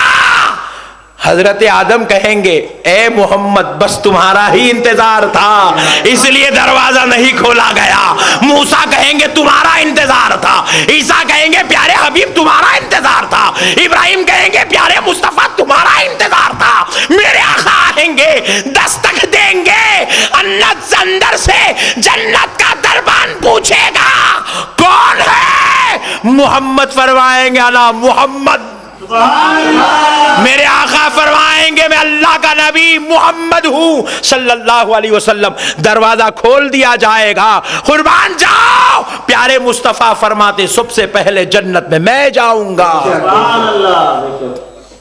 हजरत आदम कहेंगे ए मोहम्मद बस तुम्हारा ही इंतजार था, इसलिए दरवाजा नहीं खोला गया। मूसा कहेंगे तुम्हारा इंतजार था। ईसा कहेंगे प्यारे हबीब तुम्हारा इंतजार था। इब्राहिम कहेंगे प्यारे मुस्तफा तुम्हारा इंतजार था। मेरे आका आएंगे, दस्तक देंगे, अन्नत से अंदर से जन्नत का दरबान पूछेगा कौन है? मोहम्मद फरमाएंगे अला मोहम्मद। मेरे आका फरमाएंगे मैं अल्लाह का नबी मोहम्मद हूं सल्लल्लाहु अलैहि वसल्लम। दरवाजा खोल दिया जाएगा, कुर्बान जाओ। प्यारे मुस्तफा फरमाते सबसे पहले जन्नत में मैं जाऊंगा,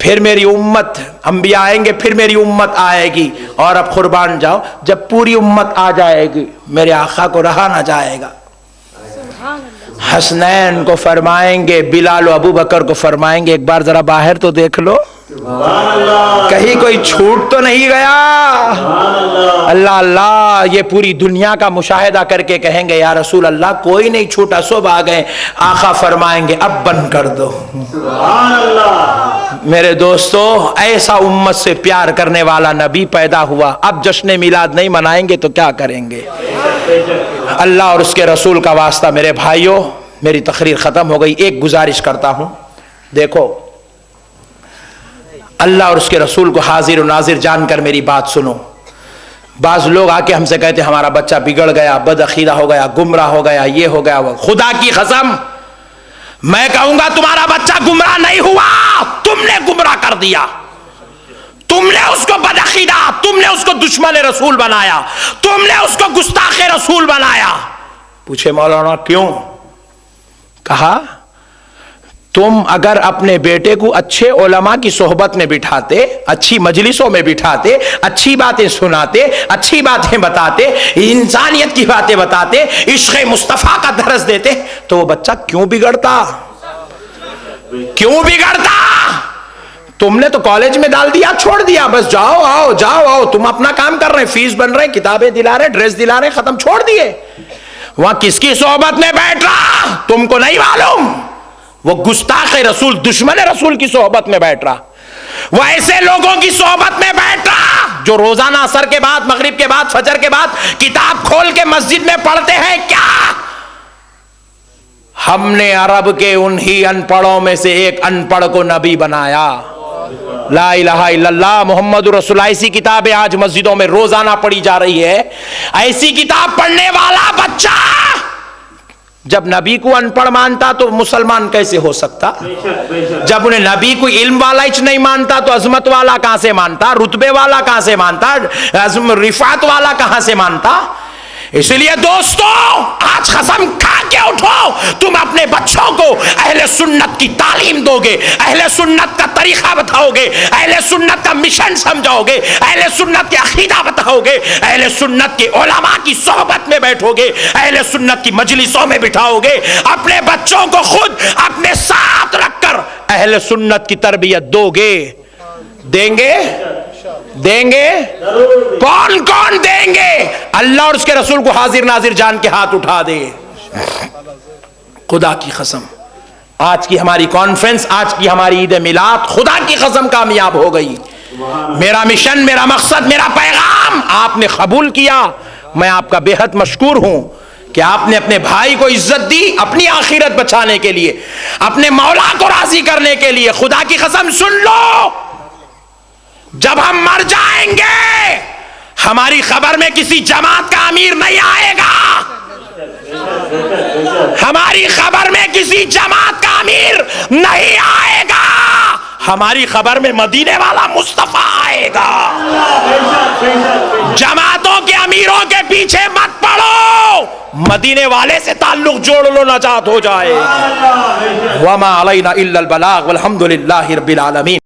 फिर मेरी उम्मत, अंबिया आएंगे, फिर मेरी उम्मत आएगी, और अब कुर्बान जाओ। जब पूरी उम्मत आ जाएगी मेरे आका को रहा ना जाएगा। हसनैन को फरमाएंगे, बिलाल और अबू बकर को फरमाएंगे एक बार जरा बाहर तो देख लो, कहीं कोई छूट तो नहीं गया। अल्लाह अल्लाह, ये पूरी दुनिया का मुशाहिदा करके कहेंगे या रसूल अल्लाह कोई नहीं छूटा, सब आ गए। आका फरमाएंगे अब बंद कर दो। मेरे दोस्तों, ऐसा उम्मत से प्यार करने वाला नबी पैदा हुआ। अब जश्न मिलाद नहीं मनाएंगे तो क्या करेंगे? अल्लाह और उसके रसूल का वास्ता मेरे भाइयों, मेरी तकरीर खत्म हो गई। एक गुजारिश करता हूं, देखो अल्लाह और उसके रसूल को हाजिर और नाजिर जानकर मेरी बात सुनो। बाज लोग आके हमसे कहते हमारा बच्चा बिगड़ गया, बदअकीदा हो गया, गुमराह हो गया, ये हो गया वो। खुदा की कसम मैं कहूंगा तुम्हारा बच्चा गुमराह नहीं हुआ, तुमने गुमराह कर दिया। तुमने उसको बदअकीदा, तुमने उसको दुश्मन रसूल बनाया, तुमने उसको गुस्ताखे रसूल बनाया। पूछे मौलाना क्यों? कहा तुम अगर अपने बेटे को अच्छे उलमा की सोहबत में बिठाते, अच्छी मजलिसों में बिठाते, अच्छी बातें सुनाते, अच्छी बातें बताते, इंसानियत की बातें बताते, इश्क़ मुस्तफ़ा का दर्स देते, तो वो बच्चा क्यों बिगड़ता? क्यों बिगड़ता? तुमने तो कॉलेज में डाल दिया, छोड़ दिया, बस जाओ आओ जाओ आओ, तुम अपना काम कर रहे हैं, फीस बन रहे, किताबें दिला रहे, ड्रेस दिला रहे, खत्म, छोड़ दिए। वहां किसकी सोहबत में बैठ रहा तुमको नहीं मालूम। वो गुस्ताख रसूल, दुश्मन रसूल की सोहबत में बैठ रहा। वो ऐसे लोगों की सोहबत में बैठ रहा जो रोजाना असर के बाद, मगरिब के बाद, फजर के बाद किताब खोल के मस्जिद में पढ़ते हैं। क्या हमने अरब के उन्हीं अनपढ़ों में से एक अनपढ़ को नबी बनाया? ला इलाहा इल्लल्लाह मोहम्मद रसूलुल्लाह। ऐसी किताबें आज मस्जिदों में रोजाना पढ़ी जा रही है। ऐसी किताब पढ़ने वाला बच्चा जब नबी को अनपढ़ मानता तो मुसलमान कैसे हो सकता? जब उन्हें नबी को इल्म वाला ही नहीं मानता तो अजमत वाला कहां से मानता? रुतबे वाला कहां से मानता? रिफात वाला कहां से मानता? इसलिए दोस्तों, आज कसम खा के उठो, तुम अपने बच्चों को अहले सुन्नत की तालीम दोगे, अहले सुन्नत का तरीका बताओगे, अहले सुन्नत का मिशन समझाओगे, अहले सुन्नत के अकीदा बताओगे, अहले सुन्नत के उलमा की सोहबत में बैठोगे, अहले सुन्नत की मजलिसों में बिठाओगे, अपने बच्चों को खुद अपने साथ रखकर अहले सुन्नत की तरबियत दोगे। देंगे? देंगे? कौन कौन देंगे? अल्लाह और उसके रसूल को हाजिर नाजिर जान के हाथ उठा दे। खुदा की कसम, आज की हमारी कॉन्फ्रेंस, आज की हमारी ईद मिलाद खुदा की कसम कामयाब हो गई। मेरा मिशन, मेरा मकसद, मेरा पैगाम आपने कबूल किया। मैं आपका बेहद मशकूर हूं कि आपने अपने भाई को इज्जत दी, अपनी आखिरत बचाने के लिए, अपने मौला को राजी करने के लिए। खुदा की कसम सुन लो, जब हम मर जाएंगे हमारी खबर में किसी जमात का अमीर नहीं आएगा, हमारी खबर में किसी जमात का अमीर नहीं आएगा, हमारी खबर में मदीने वाला मुस्तफा आएगा। जमातों के अमीरों के पीछे मत पड़ो, मदीने वाले से ताल्लुक जोड़ लो, नजात हो जाए। वमा अलैना इल्लल बलाग वल्हम्दुलिल्लाहि रब्बिल आलमीन।